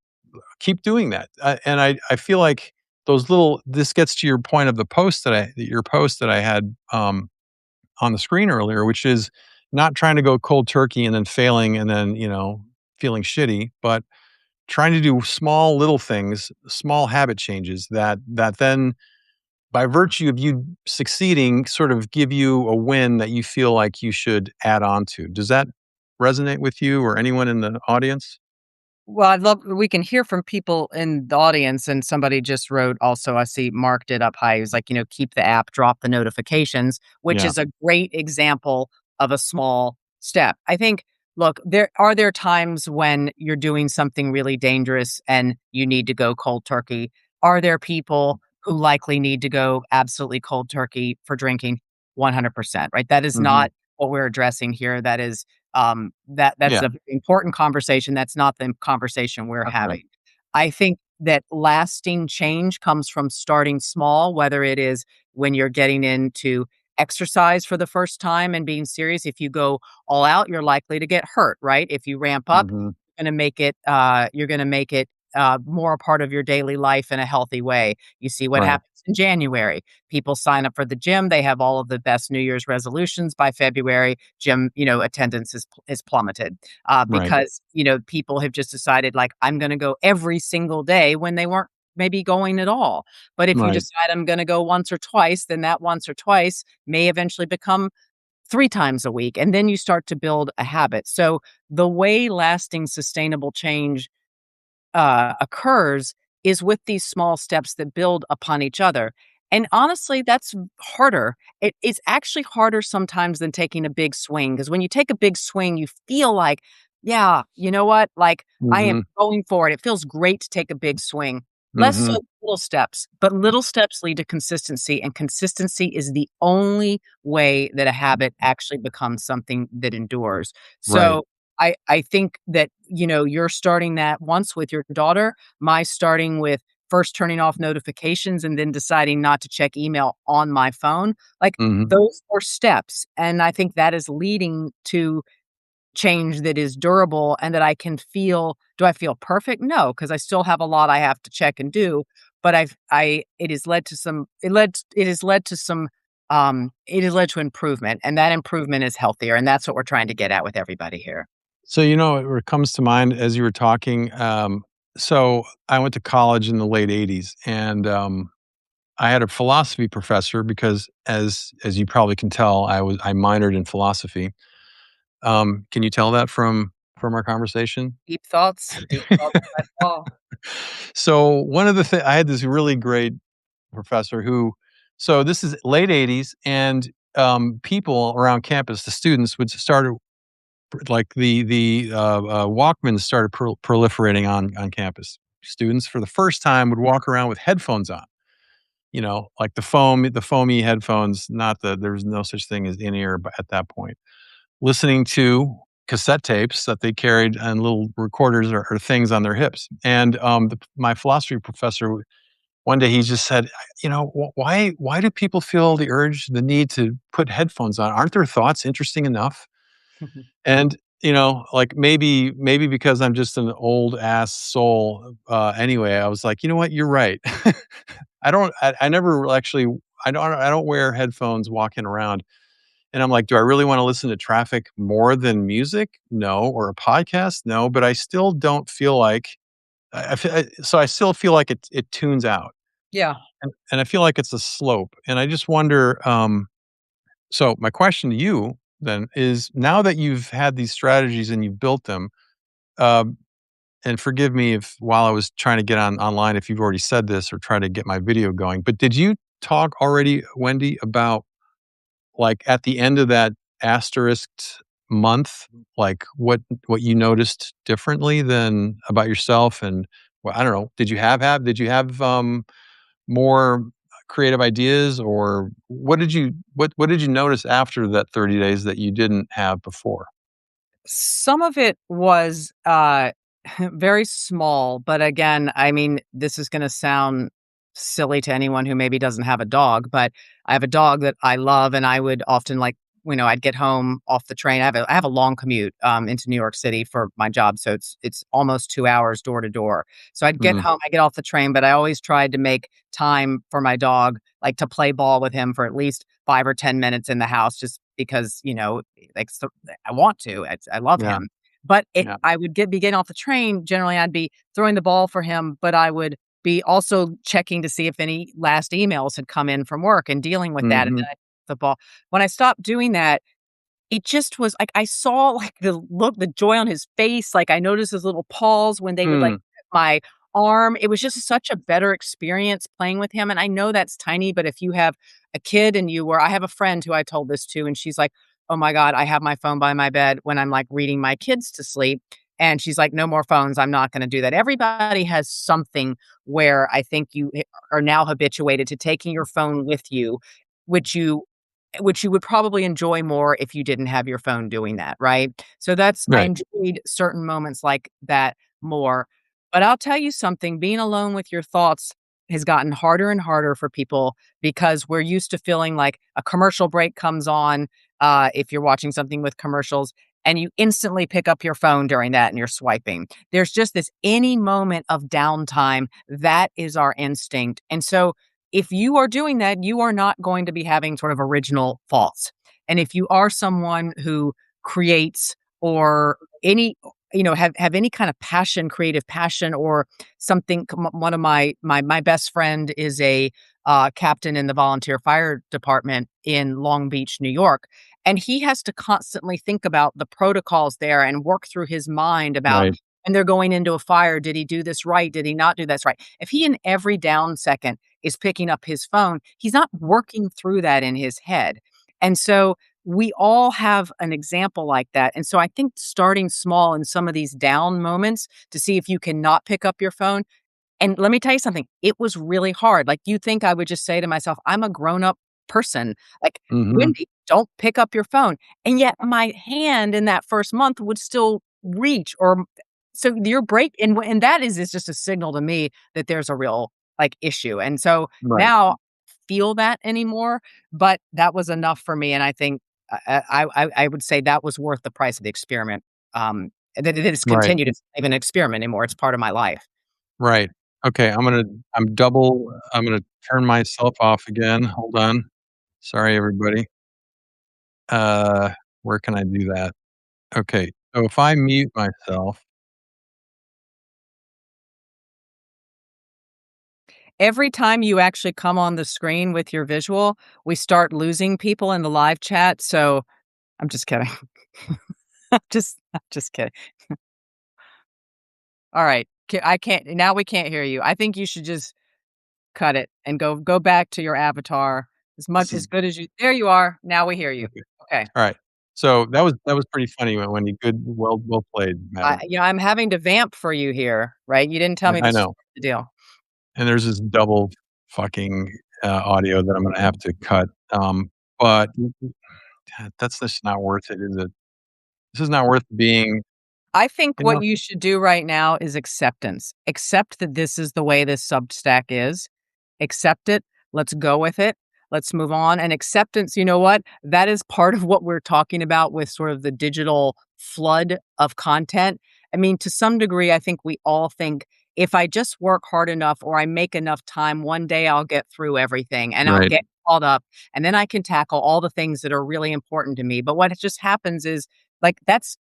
[SPEAKER 1] keep doing that. And I feel like this gets to your point of your post that I had on the screen earlier, which is not trying to go cold turkey and then failing and then, feeling shitty, but trying to do small little things, small habit changes that then by virtue of you succeeding sort of give you a win that you feel like you should add on to. Does that resonate with you or anyone in the audience?
[SPEAKER 2] Well, I'd love we can hear from people in the audience, and somebody just wrote also, I see marked it up high. He was like, keep the app, drop the notifications, which
[SPEAKER 1] Yeah.
[SPEAKER 2] is a great example of a small step. I think, look, there times when you're doing something really dangerous and you need to go cold turkey? Are there people who likely need to go absolutely cold turkey for drinking? 100%, right? That is
[SPEAKER 1] Mhm.
[SPEAKER 2] not what we're addressing here. That is that's
[SPEAKER 1] Yeah,
[SPEAKER 2] a important conversation. That's not the conversation we're
[SPEAKER 1] that's right.
[SPEAKER 2] having. I think that lasting change comes from starting small, whether it is when you're getting into exercise for the first time and being serious. If you go all out, you're likely to get hurt, right? If you ramp up,
[SPEAKER 1] Mhm.
[SPEAKER 2] you're going to make it more a part of your daily life in a healthy way. You see what
[SPEAKER 1] Right.
[SPEAKER 2] happens in January. People sign up for the gym. They have all of the best New Year's resolutions. By February, gym, attendance is plummeted
[SPEAKER 1] Right.
[SPEAKER 2] because people have just decided like I'm going to go every single day when they weren't maybe going at all. But if you
[SPEAKER 1] Right.
[SPEAKER 2] decide I'm going to go once or twice, then that once or twice may eventually become 3 times a week, and then you start to build a habit. So the way lasting sustainable change occurs is with these small steps that build upon each other. And honestly, that's harder. It's actually harder sometimes than taking a big swing because when you take a big swing, you feel like, yeah, you know what? Like I am
[SPEAKER 1] Mhm.
[SPEAKER 2] going for it. It feels great to take a big swing. Less so
[SPEAKER 1] Mhm.
[SPEAKER 2] little steps, but little steps lead to consistency, and consistency is the only way that a habit actually becomes something that endures.
[SPEAKER 1] Right.
[SPEAKER 2] So I think that, you're starting that once with your daughter, my starting with first turning off notifications and then deciding not to check email on my phone, like,
[SPEAKER 1] Mhm.
[SPEAKER 2] those are steps, and I think that is leading to change that is durable and that I can feel. Do I feel perfect? No, because I still have a lot I have to check and do, but it has led to it has led to improvement, and that improvement is healthier, and that's what we're trying to get at with everybody here.
[SPEAKER 1] So, what comes to mind as you were talking, so I went to college in the late '80s, and, I had a philosophy professor because as you probably can tell, I minored in philosophy. Can you tell that from our conversation?
[SPEAKER 2] Deep thoughts by Paul.
[SPEAKER 1] So, one of the I had this really great professor who so this is late '80s, and, people around campus, the students would start like Walkmans started proliferating on campus. Students for the first time would walk around with headphones on. Like the foamy headphones. Not the There was no such thing as in ear, but at that point, listening to cassette tapes that they carried and little recorders or things on their hips. And my philosophy professor one day he just said, why do people feel the need to put headphones on? Aren't their thoughts interesting enough? And, like maybe because I'm just an old ass soul, anyway, I was like, "You know what? You're right." I never actually I don't wear headphones walking around, and I'm like, "Do I really wanna listen to traffic more than music? No. Or a podcast? No." But I still don't feel like I feel so I still feel like it tunes out,
[SPEAKER 2] Yeah.
[SPEAKER 1] and I feel like it's a slope, and I just wonder, so my question to you then is now that you've had these strategies and you've built them, um, and forgive me if while I was trying to get online if you've already said this or try to get my video going, but did you talk already, Wendy, about like at the end of that asterisked month, like what you noticed differently than about yourself and well, I don't know, did you have more creative ideas or what did you notice after that 30 days that you didn't have before?
[SPEAKER 2] Some of it was, very small, but again, I mean, this is gonna sound silly to anyone who maybe doesn't have a dog, but I have a dog that I love, and I would often, like, I'd get home off the train. I have a long commute, into New York City for my job, so it's almost 2 hours door to door. So I'd get
[SPEAKER 1] Mm,
[SPEAKER 2] home, I get off the train, but I always tried to make time for my dog, like, to play ball with him for at least 5 or 10 minutes in the house just because, like, so I want to. I love
[SPEAKER 1] yeah,
[SPEAKER 2] him. But
[SPEAKER 1] yeah.
[SPEAKER 2] I would be getting off the train, generally, I'd be throwing the ball for him, but I would be also checking to see if any last emails had come in from work and dealing with that, and
[SPEAKER 1] Mhm,
[SPEAKER 2] then I the ball. When I stopped doing that, it just was like, I saw, like, the joy on his face, like, I noticed his little paws when they would, like,
[SPEAKER 1] mm,
[SPEAKER 2] grip my arm. It was just such a better experience playing with him, and I know that's tiny, but if you have a kid and you were I have a friend who I told this to, and she's like, "Oh my god, I have my phone by my bed when I'm, like, reading my kids to sleep," and she's like, "No more phones, I'm not gonna do that." Everybody has something where I think you are now habituated to taking your phone with you, which you which you would probably enjoy more if you didn't have your phone doing that, right? So I
[SPEAKER 1] right,
[SPEAKER 2] enjoyed certain moments like that more. But I'll tell you something, being alone with your thoughts has gotten harder and harder for people because we're used to feeling like a commercial break comes on, if you're watching something with commercials, and you instantly pick up your phone during that and you're swiping. There's just this any moment of downtime, that is our instinct. And so if you are doing that, you are not going to be having sort of original thoughts. And if you are someone who creates or any have any kind of passion, creative passion or something. One of my best friend is a captain in the volunteer fire department in Long Beach, New York, and he has to constantly think about the protocols there and work through his mind about
[SPEAKER 1] right,
[SPEAKER 2] when they're going into a fire, did he do this right? Did he not do this right? If he in every down second is picking up his phone, he's not working through that in his head. And so we all have an example like that. And so I think starting small in some of these down moments to see if you cannot pick up your phone. And let me tell you something, it was really hard. Like, you think I would just say to myself, I'm a grown up person. Like,
[SPEAKER 1] mhm,
[SPEAKER 2] Wendy, don't pick up your phone. And yet my hand in that first month would still reach or so your break and that is just a signal to me that there's a real like issue. And so
[SPEAKER 1] right,
[SPEAKER 2] now feel that anymore, but that was enough for me. And I think I would say that was worth the price of the experiment. That it has
[SPEAKER 1] right,
[SPEAKER 2] continued. It's not even an experiment anymore. It's part of my life.
[SPEAKER 1] right. Okay, I'm gonna turn myself off again, hold on. Sorry, everybody. Uh, where can I do that? Okay. So if I mute myself,
[SPEAKER 2] Every time you actually come on the screen with your visual, we start losing people in the live chat, so I'm just kidding. I'm just kidding. Alright, I can't now we can't hear you. I think you should just cut it and go back to your avatar
[SPEAKER 1] this
[SPEAKER 2] as
[SPEAKER 1] is
[SPEAKER 2] good as you there you are, now we hear you.
[SPEAKER 1] okay.
[SPEAKER 2] Okay.
[SPEAKER 1] Alright. So that was pretty funny, Wendy. Good, well played, madam.
[SPEAKER 2] I'm having to vamp for you here, right? You didn't tell me
[SPEAKER 1] I
[SPEAKER 2] this was
[SPEAKER 1] know.
[SPEAKER 2] the deal.
[SPEAKER 1] And there's this double fucking, audio that I'm gonna have to cut, but that's just not worth it, is it? This is not worth being
[SPEAKER 2] I think
[SPEAKER 1] you
[SPEAKER 2] what
[SPEAKER 1] know
[SPEAKER 2] you should do right now is acceptance. Accept that this is the way this Substack is. Accept it. Let's go with it. Let's move on. And acceptance, you know what? That is part of what we're talking about with sort of the digital flood of content. I mean, to some degree, I think we all think if I just work hard enough or I make enough time, one day I'll get through everything and I'll
[SPEAKER 1] right.
[SPEAKER 2] get caught up and then I can tackle all the things that are really important to me. But what just happens is like that's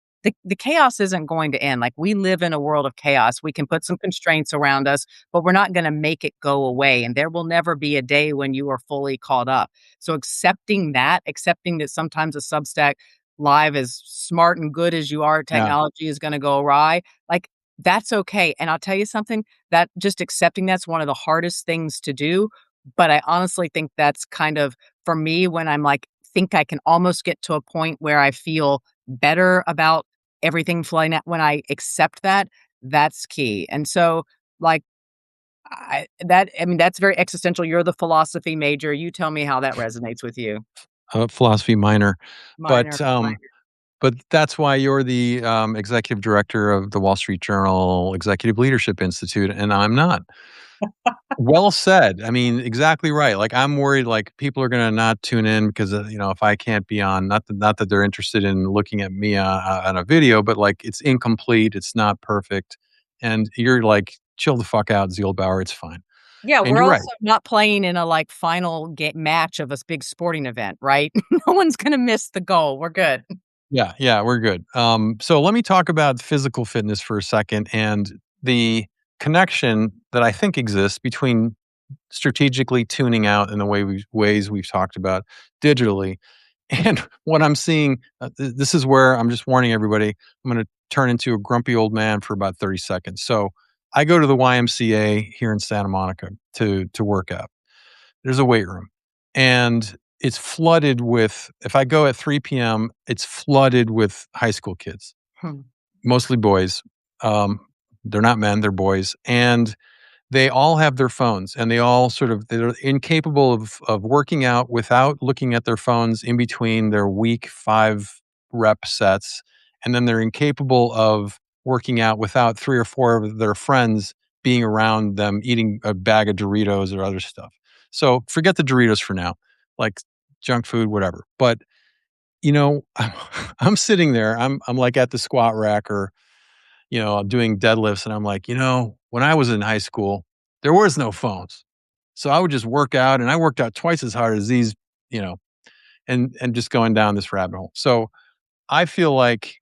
[SPEAKER 2] the chaos isn't going to end. Like we live in a world of chaos. We can put some constraints around us, but we're not going to make it go away. And there will never be a day when you are fully caught up. So accepting that sometimes a Substack live, as smart and good as you are,
[SPEAKER 1] Yeah.
[SPEAKER 2] technology is going to go awry. Like that's okay. And I'll tell you something, that just accepting that's one of the hardest things to do. But I honestly think that's kind of for me when I'm like, think I can almost get to a point where I feel better about everything flying out when I accept that, that's key. And so, like, I mean, that's very existential. You're the philosophy major. You tell me how that resonates with you.
[SPEAKER 1] Philosophy minor,
[SPEAKER 2] Minor,
[SPEAKER 1] but,
[SPEAKER 2] minor.
[SPEAKER 1] but that's why you're the, executive director of the Wall Street Journal Executive Leadership Institute, and I'm not. Well said. I mean, exactly right. Like, I'm worried, like, people are gonna not tune in because, if I can't be on, not that they're interested in looking at me, on a video, but, like, it's incomplete, it's not perfect, and you're like, "Chill the fuck out, Zielbauer, it's fine."
[SPEAKER 2] Yeah,
[SPEAKER 1] And
[SPEAKER 2] we're
[SPEAKER 1] you're right.
[SPEAKER 2] also not playing in a like final match of a big sporting event, right? No one's gonna miss the goal. We're good.
[SPEAKER 1] Yeah, yeah, we're good. So let me talk about physical fitness for a second and the connection that I think exists between strategically tuning out in the ways we've talked about digitally and what I'm seeing. This is where I'm just warning everybody. I'm going to turn into a grumpy old man for about 30 seconds. So I go to the YMCA here in Santa Monica to work out. There's a weight room, and it's flooded with if I go at 3 p.m., it's flooded with high school kids,
[SPEAKER 2] Hmm.
[SPEAKER 1] mostly boys. Um, they're not men, they're boys, and they all have their phones, and they all they're incapable of working out without looking at their phones in between their week 5 rep sets, and then they're incapable of working out without 3 or 4 of their friends being around them eating a bag of Doritos or other stuff. So, forget the Doritos for now, like junk food, whatever. But, I'm sitting there, I'm like at the squat rack or I'm doing deadlifts and I'm like, when I was in high school, there was no phones. So I would just work out and I worked out twice as hard as these, you know, and just going down this rabbit hole. So I feel like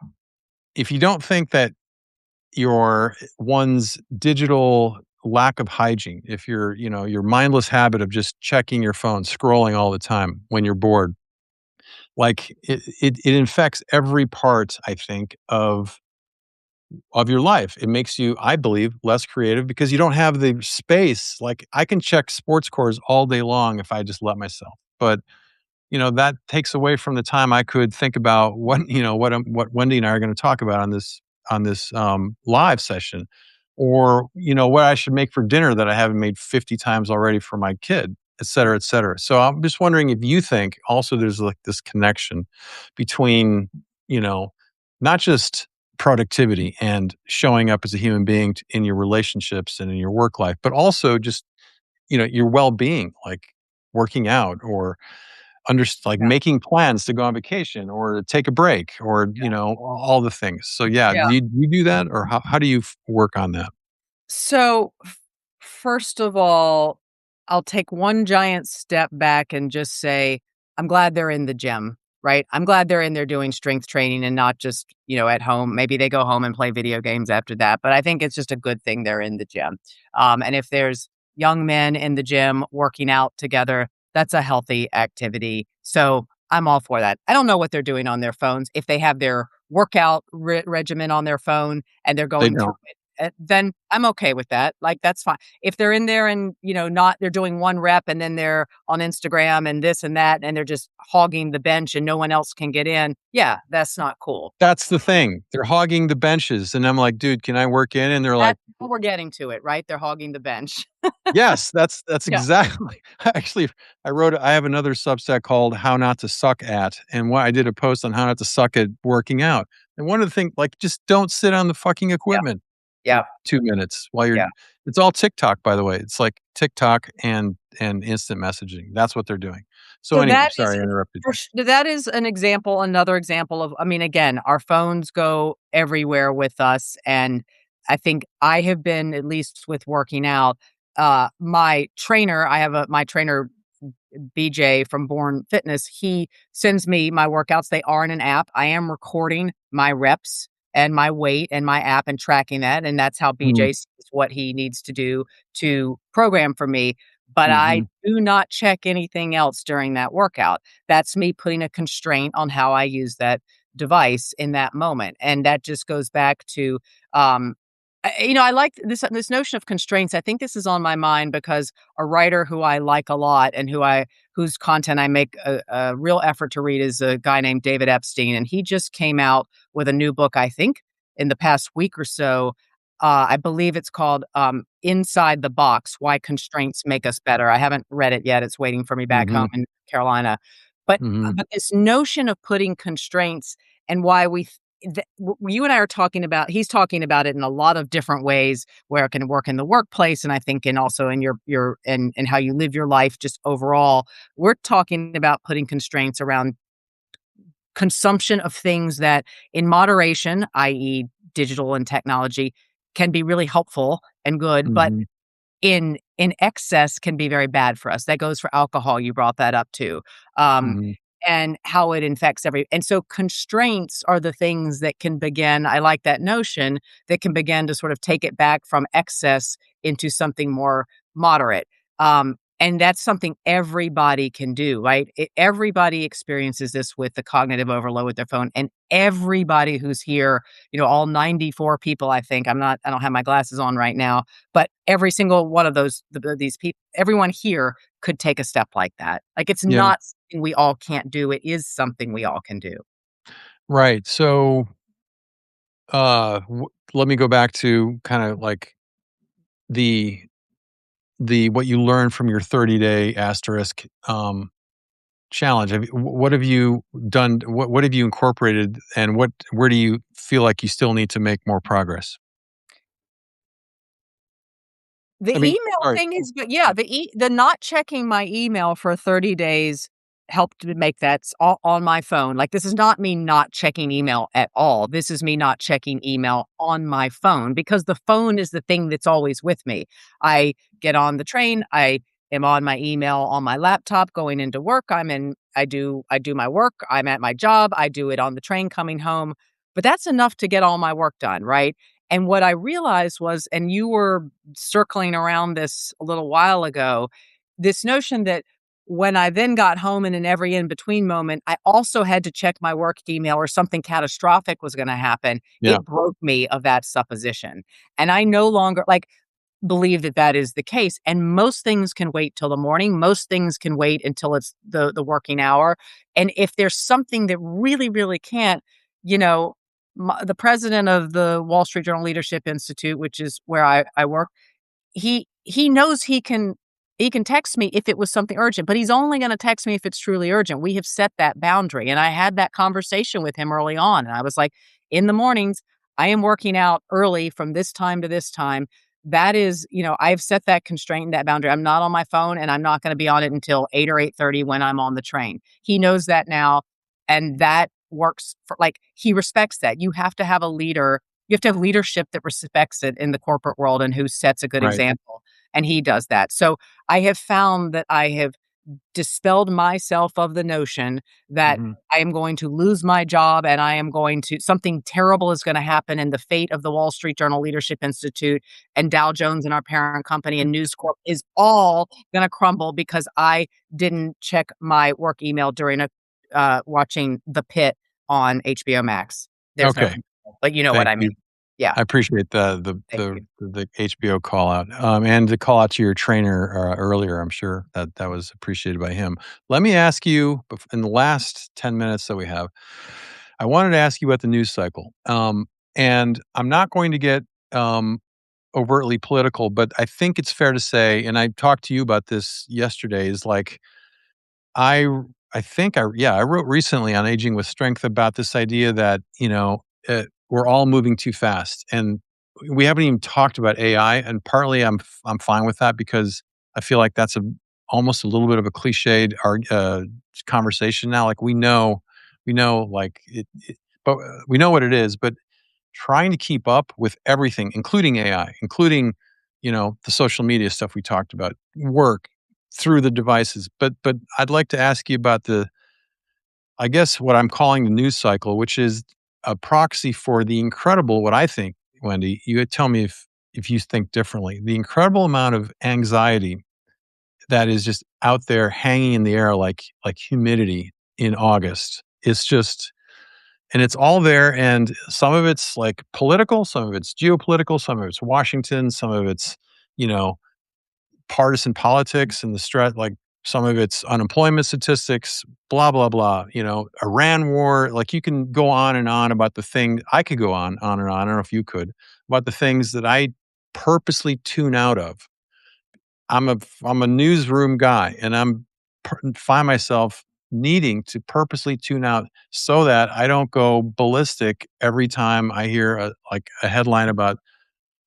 [SPEAKER 1] if you don't think that your one's digital lack of hygiene, if your mindless habit of just checking your phone, scrolling all the time when you're bored, like it infects every part, I think, of your life. It makes you, I believe, less creative because you don't have the space. Like I can check sports scores all day long if I just let myself. But that takes away from the time I could think about what Wendy and I are going to talk about on this live session, or what I should make for dinner that I haven't made 50 times already for my kid, et cetera, et cetera. So I'm just wondering if you think also there's like this connection between you know not just productivity and showing up as a human being in your relationships and in your work life, but also just your well-being, like working out or like
[SPEAKER 2] Yeah.
[SPEAKER 1] making plans to go on vacation or to take a break or all the things. So yeah,
[SPEAKER 2] Yeah.
[SPEAKER 1] do you do that, or how do you work on that?
[SPEAKER 2] So, first of all, I'll take one giant step back and just say, I'm glad they're in the gym. right? I'm glad they're in there doing strength training and not just, at home. Maybe they go home and play video games after that, but I think it's just a good thing they're in the gym. And if there's young men in the gym working out together, that's a healthy activity. So I'm all for that. I don't know what they're doing on their phones. If they have their workout regimen on their phone and they're
[SPEAKER 1] They
[SPEAKER 2] going through
[SPEAKER 1] don't.
[SPEAKER 2] it, then I'm okay with that. Like, that's fine. If they're in there and, not, they're doing one rep and then they're on Instagram and this and that, and they're just hogging the bench and no one else can get in. Yeah, that's not cool.
[SPEAKER 1] That's the thing. They're hogging the benches, and I'm like, "Dude, can I work in?" And they're like,
[SPEAKER 2] That's how we're getting to it, right? They're hogging the bench.
[SPEAKER 1] yes, that's
[SPEAKER 2] Yeah.
[SPEAKER 1] exactly actually, I have another Substack called "How Not to Suck At," and what I did a post on how not to suck at working out, and one of the things like, just don't sit on the fucking
[SPEAKER 2] Yeah.
[SPEAKER 1] equipment for
[SPEAKER 2] Yeah.
[SPEAKER 1] 2 minutes while you're
[SPEAKER 2] Yeah.
[SPEAKER 1] it's all TikTok, by the way. It's like TikTok and instant messaging. That's what they're doing. So
[SPEAKER 2] So
[SPEAKER 1] anyway,
[SPEAKER 2] that is
[SPEAKER 1] sorry, I interrupted you.
[SPEAKER 2] that is an example, another example of, I mean, again, our phones go everywhere with us, and I think I have been, at least with working out, my trainer, I have my trainer BJ from Born Fitness, he sends me my workouts. They are in an app. I am recording my reps and my weight and my app and tracking that. And that's how
[SPEAKER 1] Mm,
[SPEAKER 2] BJ sees what he needs to do to program for me. But I
[SPEAKER 1] mhm,
[SPEAKER 2] do not check anything else during that workout. That's me putting a constraint on how I use that device in that moment. And that just goes back to, um, I like this notion of constraints. I think this is on my mind because a writer who I like a lot and whose content I make a real effort to read is a guy named David Epstein, and he just came out with a new book, I think, in the past week or so. I believe it's called "Inside the Box: Why Constraints Make Us Better." I haven't read it yet; it's waiting for me back home
[SPEAKER 1] mhm,
[SPEAKER 2] in Carolina. But
[SPEAKER 1] mhm,
[SPEAKER 2] this notion of putting constraints and why you and I are talking about, he's talking about it in a lot of different ways where it can work in the workplace, and I think and also in your and how you live your life just overall. We're talking about putting constraints around consumption of things that in moderation, i.e. digital and technology, can be really helpful and good, but
[SPEAKER 1] mhm,
[SPEAKER 2] in excess can be very bad for us. That goes for alcohol, you brought that up too. Um,
[SPEAKER 1] mhm,
[SPEAKER 2] and how it infects and so constraints are the things that can begin, I like that notion, that can begin to sort of take it back from excess into something more moderate. And that's something everybody can do, right? Everybody experiences this with the cognitive overload with their phone, and everybody who's here, all 94 people, I think, I don't have my glasses on right now, but every single one of these people, everyone here could take a step like that. Like, it's
[SPEAKER 1] yeah,
[SPEAKER 2] not something we all can't do. It is something we all can do.
[SPEAKER 1] right. So, let me go back to kinda like the what you learned from your 30-day asterisk, challenge. What have you done? What have you incorporated, and where do you feel like you still need to make more progress?
[SPEAKER 2] The
[SPEAKER 1] I mean,
[SPEAKER 2] email
[SPEAKER 1] sorry.
[SPEAKER 2] thing is good. Yeah, the not checking my email for 30 days helped to make that all on my phone. Like, this is not me not checking email at all. This is me not checking email on my phone because the phone is the thing that's always with me. I get on the train, I am on my email on my laptop going into work. I do my work. I'm at my job. I do it on the train coming home. But that's enough to get all my work done, right? And what I realized was, and you were circling around this a little while ago, this notion that when I then got home and in every in between moment, I also had to check my work email or something catastrophic was going to happen.
[SPEAKER 1] Yeah,
[SPEAKER 2] It broke me of that supposition. And I no longer believe that that is the case. And most things can wait till the morning. Most things can wait until it's the working hour. And if there's something that really, really can't, you know, the president of the Wall Street Journal Leadership Institute, which is where I work, he knows he can text me if it was something urgent, but he's only going to text me if it's truly urgent. We have set that boundary, and I had that conversation with him early on, and I was like, in the mornings, I am working out early from this time to this time. That is, I've set that constraint and that boundary. I'm not on my phone, and I'm not going to be on it until 8 or 8:30 when I'm on the train. He knows that now, and that works for, he respects that. You have to have a leader. You have to have leadership that respects it in the corporate world and who sets a good
[SPEAKER 1] right.
[SPEAKER 2] example, and he does that. So I have found that I have dispelled myself of the notion that
[SPEAKER 1] Mhm.
[SPEAKER 2] I am going to lose my job and I am going to something terrible is gonna happen, and the fate of the Wall Street Journal Leadership Institute and Dow Jones and our parent company and News Corp is all gonna crumble because I didn't check my work email during watching The Pit on HBO Max. There's no
[SPEAKER 1] Okay.
[SPEAKER 2] control, but you know what
[SPEAKER 1] Thank
[SPEAKER 2] I mean.
[SPEAKER 1] you.
[SPEAKER 2] Yeah,
[SPEAKER 1] I appreciate the
[SPEAKER 2] thank you.
[SPEAKER 1] HBO call out, and the call out to your trainer, earlier. I'm sure that that was appreciated by him. Let me ask you, in the last 10 minutes that we have, I wanted to ask you about the news cycle. And I'm not going to get, um, overtly political, but I think it's fair to say, and I talked to you about this yesterday, is like I I think I wrote recently on Aging with Strength about this idea that, we're all moving too fast, and we haven't even talked about AI, and partly I'm fine with that because I feel like that's almost a little bit of a cliched conversation now. Like we know like but we know what it is, but trying to keep up with everything, including AI, including, the social media stuff we talked about, work through the devices. But I'd like to ask you about I guess what I'm calling the news cycle, which is a proxy for the incredible, what I think, Wendy, you tell me if you think differently, the incredible amount of anxiety that is just out there hanging in the air like humidity in August. It's just and it's all there, and some of it's, like, political, some of it's geopolitical, some of it's Washington, some of it's, you know, partisan politics and the stress like, some of it's unemployment statistics, blah, blah, blah, Iran war, like, you can go on and on about the thing I could go on and on, I don't know if you could, about the things that I purposely tune out of. I'm a newsroom guy, and find myself needing to purposely tune out so that I don't go ballistic every time I hear a headline about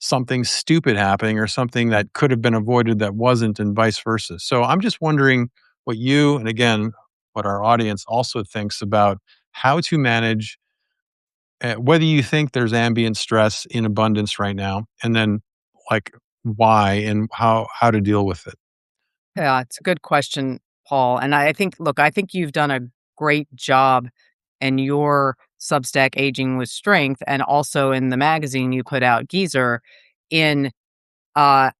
[SPEAKER 1] something stupid happening or something that could have been avoided that wasn't, and vice versa. So I'm just wondering what you, and again, what our audience also thinks about how to manage, whether you think there's ambient stress in abundance right now, and then like why and how to deal with it.
[SPEAKER 2] Yeah, it's a good question, Paul. And I think, look, I think you've done a great job in your Substack Aging with Strength and also in the magazine you put out, Geezer, in uh,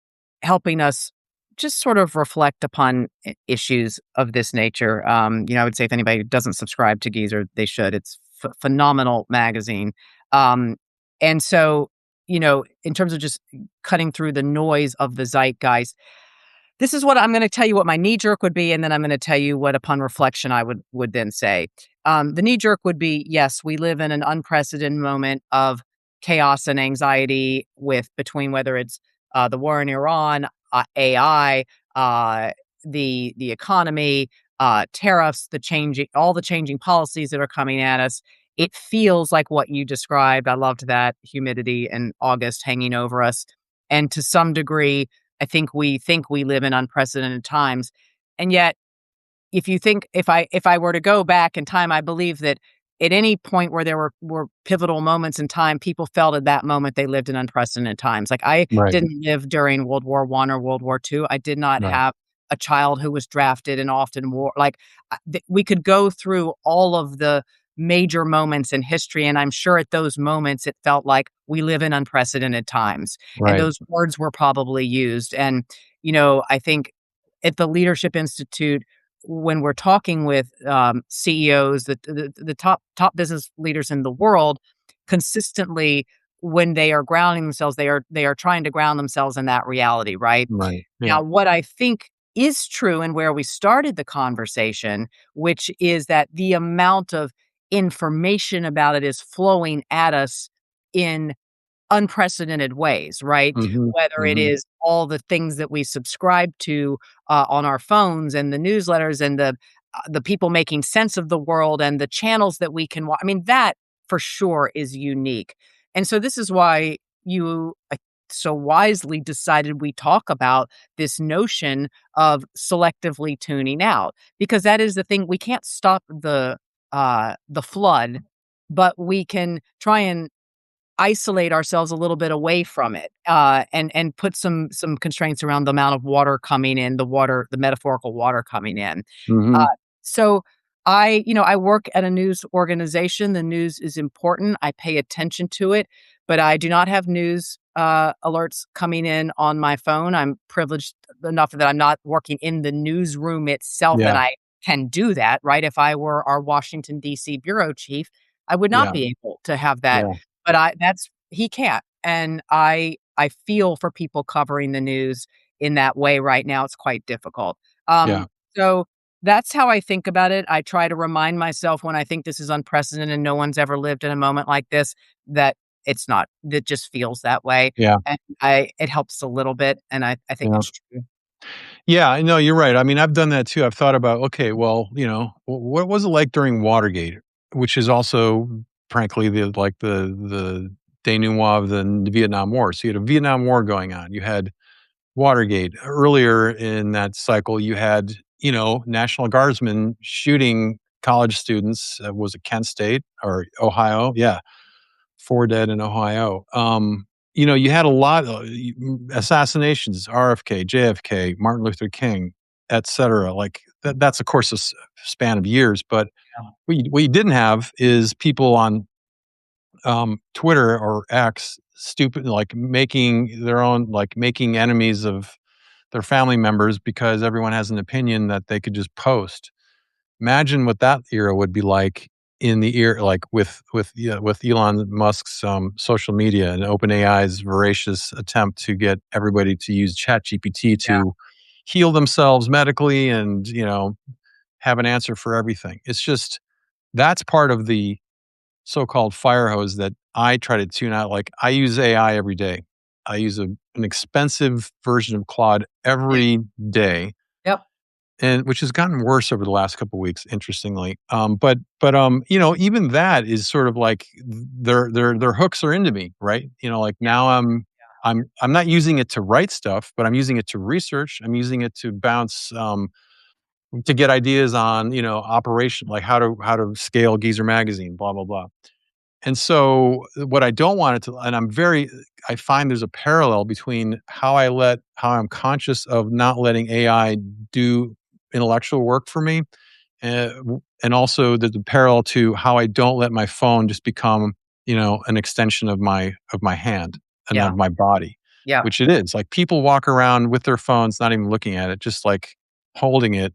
[SPEAKER 2] helping us just sort of reflect upon issues of this nature. I would say if anybody doesn't subscribe to Geezer, they should. It's phenomenal magazine. Um, and so, in terms of just cutting through the noise of the zeitgeist, this is what I'm gonna tell you what my knee jerk would be, and then I'm gonna tell you what upon reflection I would then say. The knee jerk would be, yes, we live in an unprecedented moment of chaos and anxiety with between whether it's, the war in Iran, AI, uh, the economy, tariffs, all the changing policies that are coming at us. It feels like what you described. I loved that humidity and August hanging over us, and to some degree, I think we live in unprecedented times. And yet, if I were to go back in time, I believe that at any point where there were pivotal moments in time, people felt at that moment they lived in unprecedented times. Like I
[SPEAKER 1] Right,
[SPEAKER 2] didn't live during World War I or World War II. I did not
[SPEAKER 1] right,
[SPEAKER 2] have a child who was drafted and often war. Like we could go through all of the major moments in history, and I'm sure at those moments it felt like we live in unprecedented times, and
[SPEAKER 1] right.
[SPEAKER 2] those words were probably used. And I think at the Leadership Institute when we're talking with CEOs, the top business leaders in the world, consistently when they are grounding themselves, they are trying to ground themselves in that reality, right?
[SPEAKER 1] Right. Yeah.
[SPEAKER 2] Now, what I think is true and where we started the conversation, which is that the amount of information about it is flowing at us in unprecedented ways, right?
[SPEAKER 1] Mhm.
[SPEAKER 2] Whether it
[SPEAKER 1] Mhm.
[SPEAKER 2] is all the things that we subscribe to on our phones and the newsletters and the people making sense of the world and the channels that we can watch. I mean, that for sure is unique. And so this is why you so wisely decided we talk about this notion of selectively tuning out because that is the thing we can't stop the flood, but we can try and isolate ourselves a little bit away from it, and put some constraints around the amount of water coming in, the metaphorical water coming in. Uh,
[SPEAKER 1] Mhm.
[SPEAKER 2] so I work at a news organization. The news is important. I pay attention to it, but I do not have news alerts coming in on my phone. I'm privileged enough that I'm not working in the newsroom itself, and
[SPEAKER 1] Yeah,
[SPEAKER 2] I can do that, right? If I were our Washington D.C. bureau chief, I would not
[SPEAKER 1] yeah,
[SPEAKER 2] be able to have that.
[SPEAKER 1] yeah,
[SPEAKER 2] But I that's he can't, and I feel for people covering the news in that way right now. It's quite difficult.
[SPEAKER 1] yeah,
[SPEAKER 2] So that's how I think about it. I try to remind myself when I think this is unprecedented and no one's ever lived in a moment like this, that it's not. It just feels that way,
[SPEAKER 1] yeah,
[SPEAKER 2] and it helps a little bit, and I think
[SPEAKER 1] yeah.
[SPEAKER 2] it's true.
[SPEAKER 1] Yeah, I know, you're right. I mean, I've done that too. I've thought about, okay, well, what was it like during Watergate, which is also, frankly, the denouement of the Vietnam War. So you had a Vietnam War going on. You had Watergate. Earlier in that cycle, you had, National Guardsmen shooting college students. Was it Kent State or Ohio? Yeah, 4 dead in Ohio. You had a lot of assassinations, RFK, JFK, Martin Luther King, etcetera. Like that's of course span of years, but
[SPEAKER 2] Yeah.
[SPEAKER 1] what you didn't have is people on Twitter or X stupid like making enemies of their family members because everyone has an opinion that they could just post. Imagine what that era would be like in the ear like with Elon Musk's, social media and OpenAI's voracious attempt to get everybody to use ChatGPT
[SPEAKER 2] Yeah,
[SPEAKER 1] to heal themselves medically and, have an answer for everything. It's just that's part of the so-called fire hose that I try to tune out. Like, I use AI every day. I use an expensive version of Claude
[SPEAKER 2] yeah,
[SPEAKER 1] every day,
[SPEAKER 2] yep,
[SPEAKER 1] and which has gotten worse over the last couple weeks, interestingly. Even that is sort of like their hooks are into me, right? Like now I'm not using it to write stuff, but I'm using it to research. I'm using it to bounce to get ideas on, operation, like how to scale Geezer magazine, blah blah blah. And so what I don't want it to, and I find there's a parallel between how I'm conscious of not letting AI do intellectual work for me, and also the parallel to how I don't let my phone just become, an extension of my hand and
[SPEAKER 2] yeah,
[SPEAKER 1] of my body,
[SPEAKER 2] yeah.
[SPEAKER 1] which it is. Like people walk around with their phones, not even looking at it, just like holding it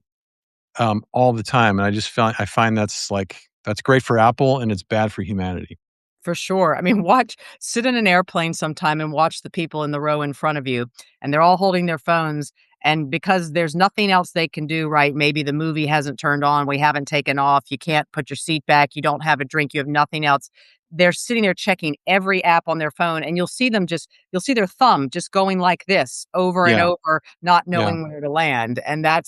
[SPEAKER 1] all the time, and I find that's great for Apple and it's bad for humanity.
[SPEAKER 2] For sure. I mean, sit in an airplane sometime and watch the people in the row in front of you, and they're all holding their phones. And because there's nothing else they can do, right? Maybe the movie hasn't turned on, we haven't taken off, you can't put your seat back, you don't have a drink, you have nothing else. They're sitting there checking every app on their phone, and you'll see their thumb just going like this over and
[SPEAKER 1] Yeah,
[SPEAKER 2] over, not
[SPEAKER 1] yeah.
[SPEAKER 2] knowing where to land. And that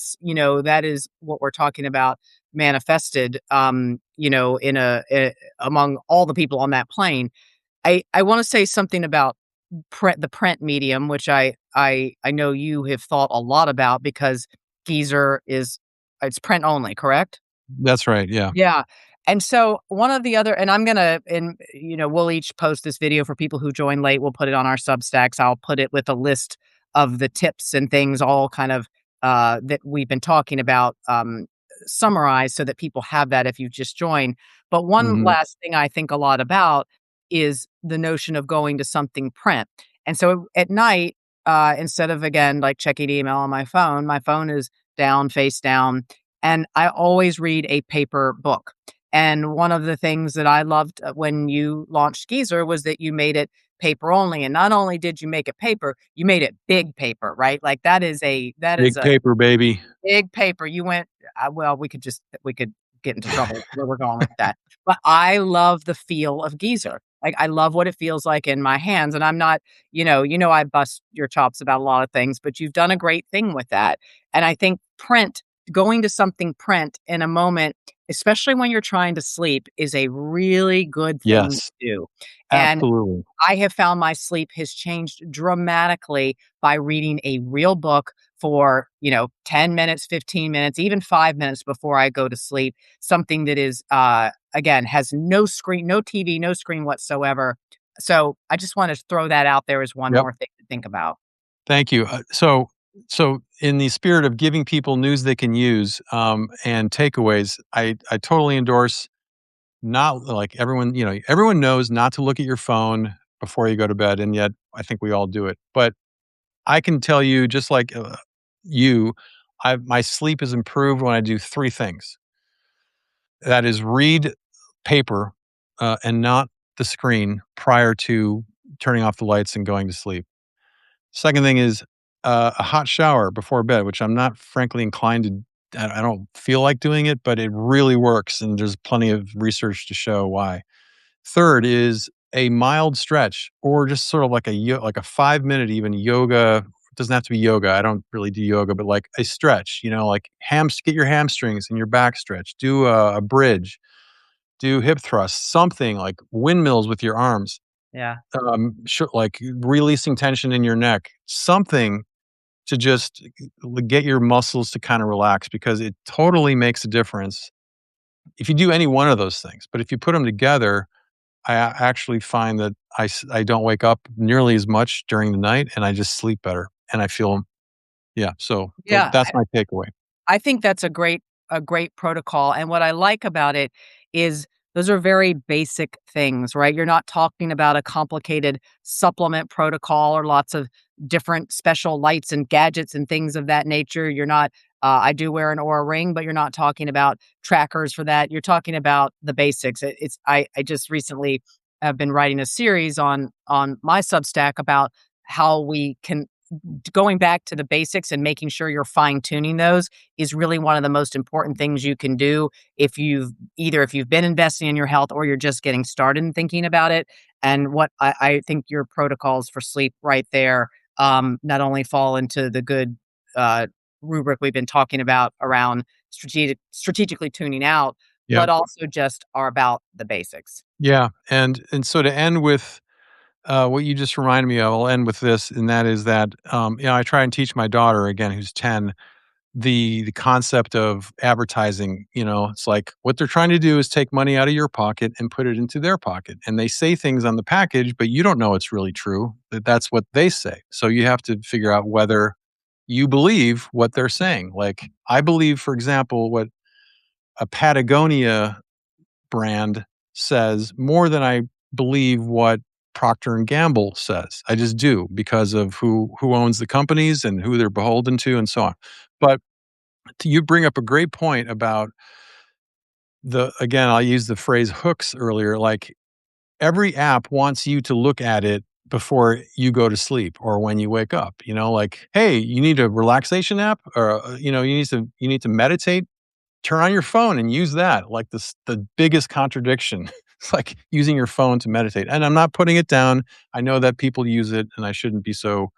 [SPEAKER 2] is what we're talking about manifested, in among all the people on that plane. I wanna say something about the print medium, which I know you have thought a lot about because Geezer is it's print only, correct?
[SPEAKER 1] That's right, yeah.
[SPEAKER 2] Yeah, and so one of the other and I'm gonna and, we'll each post this video for people who join late, we'll put it on our Substacks, I'll put it with a list of the tips and things all kind of, that we've been talking about, summarized so that people have that if you've just joined. But one
[SPEAKER 1] Mhm.
[SPEAKER 2] last thing I think a lot about is the notion of going to something print. And so at night, instead of again like checking email on my phone is down, face down, and I always read a paper book. And one of the things that I loved when you launched Geezer was that you made it paper only. And not only did you make it paper, you made it big paper, right? Like that is
[SPEAKER 1] Big
[SPEAKER 2] a
[SPEAKER 1] paper, baby.
[SPEAKER 2] big paper. You went well, we could get into trouble where we're going with that. But I love the feel of Geezer. Like, I love what it feels like in my hands, and I'm not I bust your chops about a lot of things, but you've done a great thing with that. And I think going to something print in a moment, especially when you're trying to sleep, is a really good thing to
[SPEAKER 1] Yes,
[SPEAKER 2] do. And
[SPEAKER 1] absolutely.
[SPEAKER 2] I have found my sleep has changed dramatically by reading a real book for, 10 minutes, 15 minutes, even 5 minutes before I go to sleep. Something that is, again, has no screen, no TV, no screen whatsoever. So I just want to throw that out there as one
[SPEAKER 1] Yep.
[SPEAKER 2] more thing to think about.
[SPEAKER 1] Thank you. So in the spirit of giving people news they can use, and takeaways, I totally endorse not like everyone, everyone knows not to look at your phone before you go to bed, and yet I think we all do it. But I can tell you, just like you, my sleep is improved when I do three things. That is, read paper and not the screen prior to turning off the lights and going to sleep. Second thing is a hot shower before bed, which I'm not frankly inclined to. I don't feel like doing it, but it really works, and there's plenty of research to show why. Third is a mild stretch, or just sort of like like a 5 minute even yoga. It doesn't have to be yoga. I don't really do yoga, but like a stretch. Like get your hamstrings and your back stretch. Do a bridge. Do hip thrusts. Something like windmills with your arms,
[SPEAKER 2] Yeah.
[SPEAKER 1] like releasing tension in your neck, something to just get your muscles to kind of relax, because it totally makes a difference if you do any one of those things. But if you put them together, actually find that I don't wake up nearly as much during the night, and I just sleep better, and I feel, yeah. So
[SPEAKER 2] Yeah.
[SPEAKER 1] that's my takeaway.
[SPEAKER 2] I think that's a great protocol, and what I like about it is those are very basic things, right? You're not talking about a complicated supplement protocol or lots of different special lights and gadgets and things of that nature. You're not I do wear an Aura ring, but you're not talking about trackers for that. You're talking about the basics. I just recently have been writing a series on my Substack about how we can going back to the basics and making sure you're fine tuning those is really one of the most important things you can do if you've been investing in your health or you're just getting started and thinking about it. And what I think your protocols for sleep right there not only fall into the good uh, rubric we've been talking about around strategically tuning out,
[SPEAKER 1] Yeah,
[SPEAKER 2] but also just are about the basics.
[SPEAKER 1] yeah, and so to end with what you just reminded me of, I'll end with this, and that is that I try and teach my daughter, again, who's 10, the concept of advertising. It's like what they're trying to do is take money out of your pocket and put it into their pocket, and they say things on the package, but you don't know it's really true, that's what they say. So you have to figure out whether you believe what they're saying. Like, I believe, for example, what a Patagonia brand says more than I believe what Procter and Gamble says. I just do, because of who owns the companies and who they're beholden to and so on. But you bring up a great point about again, I used the phrase hooks earlier. Like, every app wants you to look at it before you go to sleep or when you wake up. Like, hey, you need a relaxation app, or you need to meditate, turn on your phone and use that. Like, the biggest contradiction. It's like using your phone to meditate. And I'm not putting it down. I know that people use it, and I shouldn't be so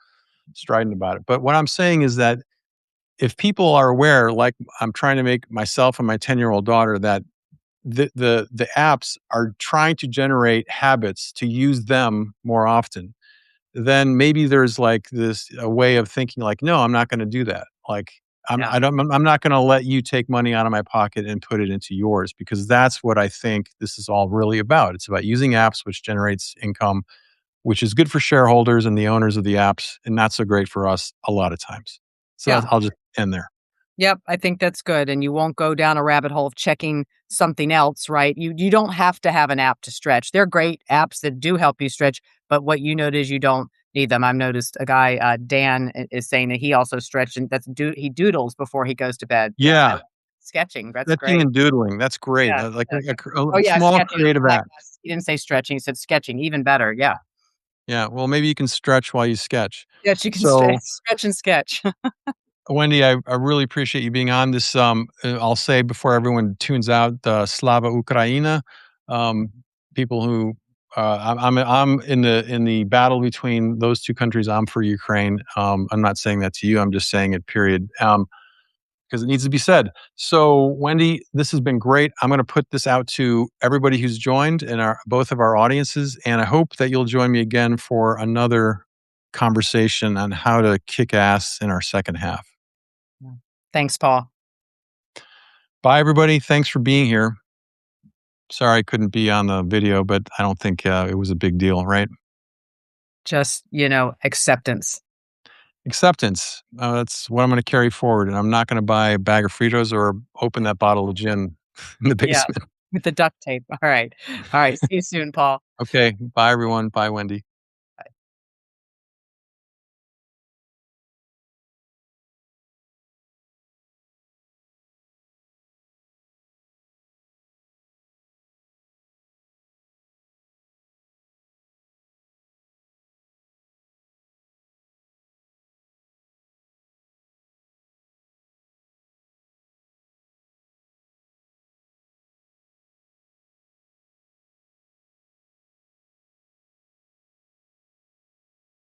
[SPEAKER 1] strident about it. But what I'm saying is that if people are aware, like I'm trying to make myself and my 10-year-old daughter, that the apps are trying to generate habits to use them more often, then maybe there's like this a way of thinking, like, no, I'm not going to do that. Like,
[SPEAKER 2] Yeah.
[SPEAKER 1] I'm not going to let you take money out of my pocket and put it into yours, because that's what I think this is all really about. It's about using apps, which generates income, which is good for shareholders and the owners of the apps, and not so great for us a lot of times. So
[SPEAKER 2] Yeah.
[SPEAKER 1] I'll just end there.
[SPEAKER 2] Yep, I think that's good, and you won't go down a rabbit hole of checking something else, right? You don't have to have an app to stretch. They're great apps that do help you stretch, but what you notice you don't need them. I've noticed a guy, Dan, is saying that he also stretched and he doodles before he goes to bed. Yeah,
[SPEAKER 1] Yeah,
[SPEAKER 2] sketching. That's
[SPEAKER 1] sketching
[SPEAKER 2] great.
[SPEAKER 1] and doodling. That's great.
[SPEAKER 2] Yeah.
[SPEAKER 1] Like
[SPEAKER 2] Oh
[SPEAKER 1] a
[SPEAKER 2] yeah,
[SPEAKER 1] small
[SPEAKER 2] sketching.
[SPEAKER 1] creative
[SPEAKER 2] I like
[SPEAKER 1] act.
[SPEAKER 2] that. He didn't say stretching. He said sketching. Even better. Yeah.
[SPEAKER 1] Yeah. Well, maybe you can stretch while you sketch.
[SPEAKER 2] Yes, you can
[SPEAKER 1] So,
[SPEAKER 2] stretch and sketch.
[SPEAKER 1] Wendy, I really appreciate you being on this. I'll say before everyone tunes out, Slava Ukraina. Um, People who I'm in the battle between those two countries. I'm for Ukraine. I'm not saying that to you. I'm just saying it. Period. Because it needs to be said. So, Wendy, this has been great. I'm going to put this out to everybody who's joined in both of our audiences, and I hope that you'll join me again for another conversation on how to kick ass in our second half.
[SPEAKER 2] Yeah. Thanks, Paul.
[SPEAKER 1] Bye, everybody. Thanks for being here. Sorry I couldn't be on the video, but I don't think, it was a big deal, right?
[SPEAKER 2] Just, acceptance.
[SPEAKER 1] Acceptance. That's what I'm gonna carry forward, and I'm not gonna buy a bag of Fritos or open that bottle of gin in the
[SPEAKER 2] Yeah,
[SPEAKER 1] basement.
[SPEAKER 2] with the duct tape. All right. All right, see you soon, Paul.
[SPEAKER 1] Okay, bye, everyone. Bye, Wendy.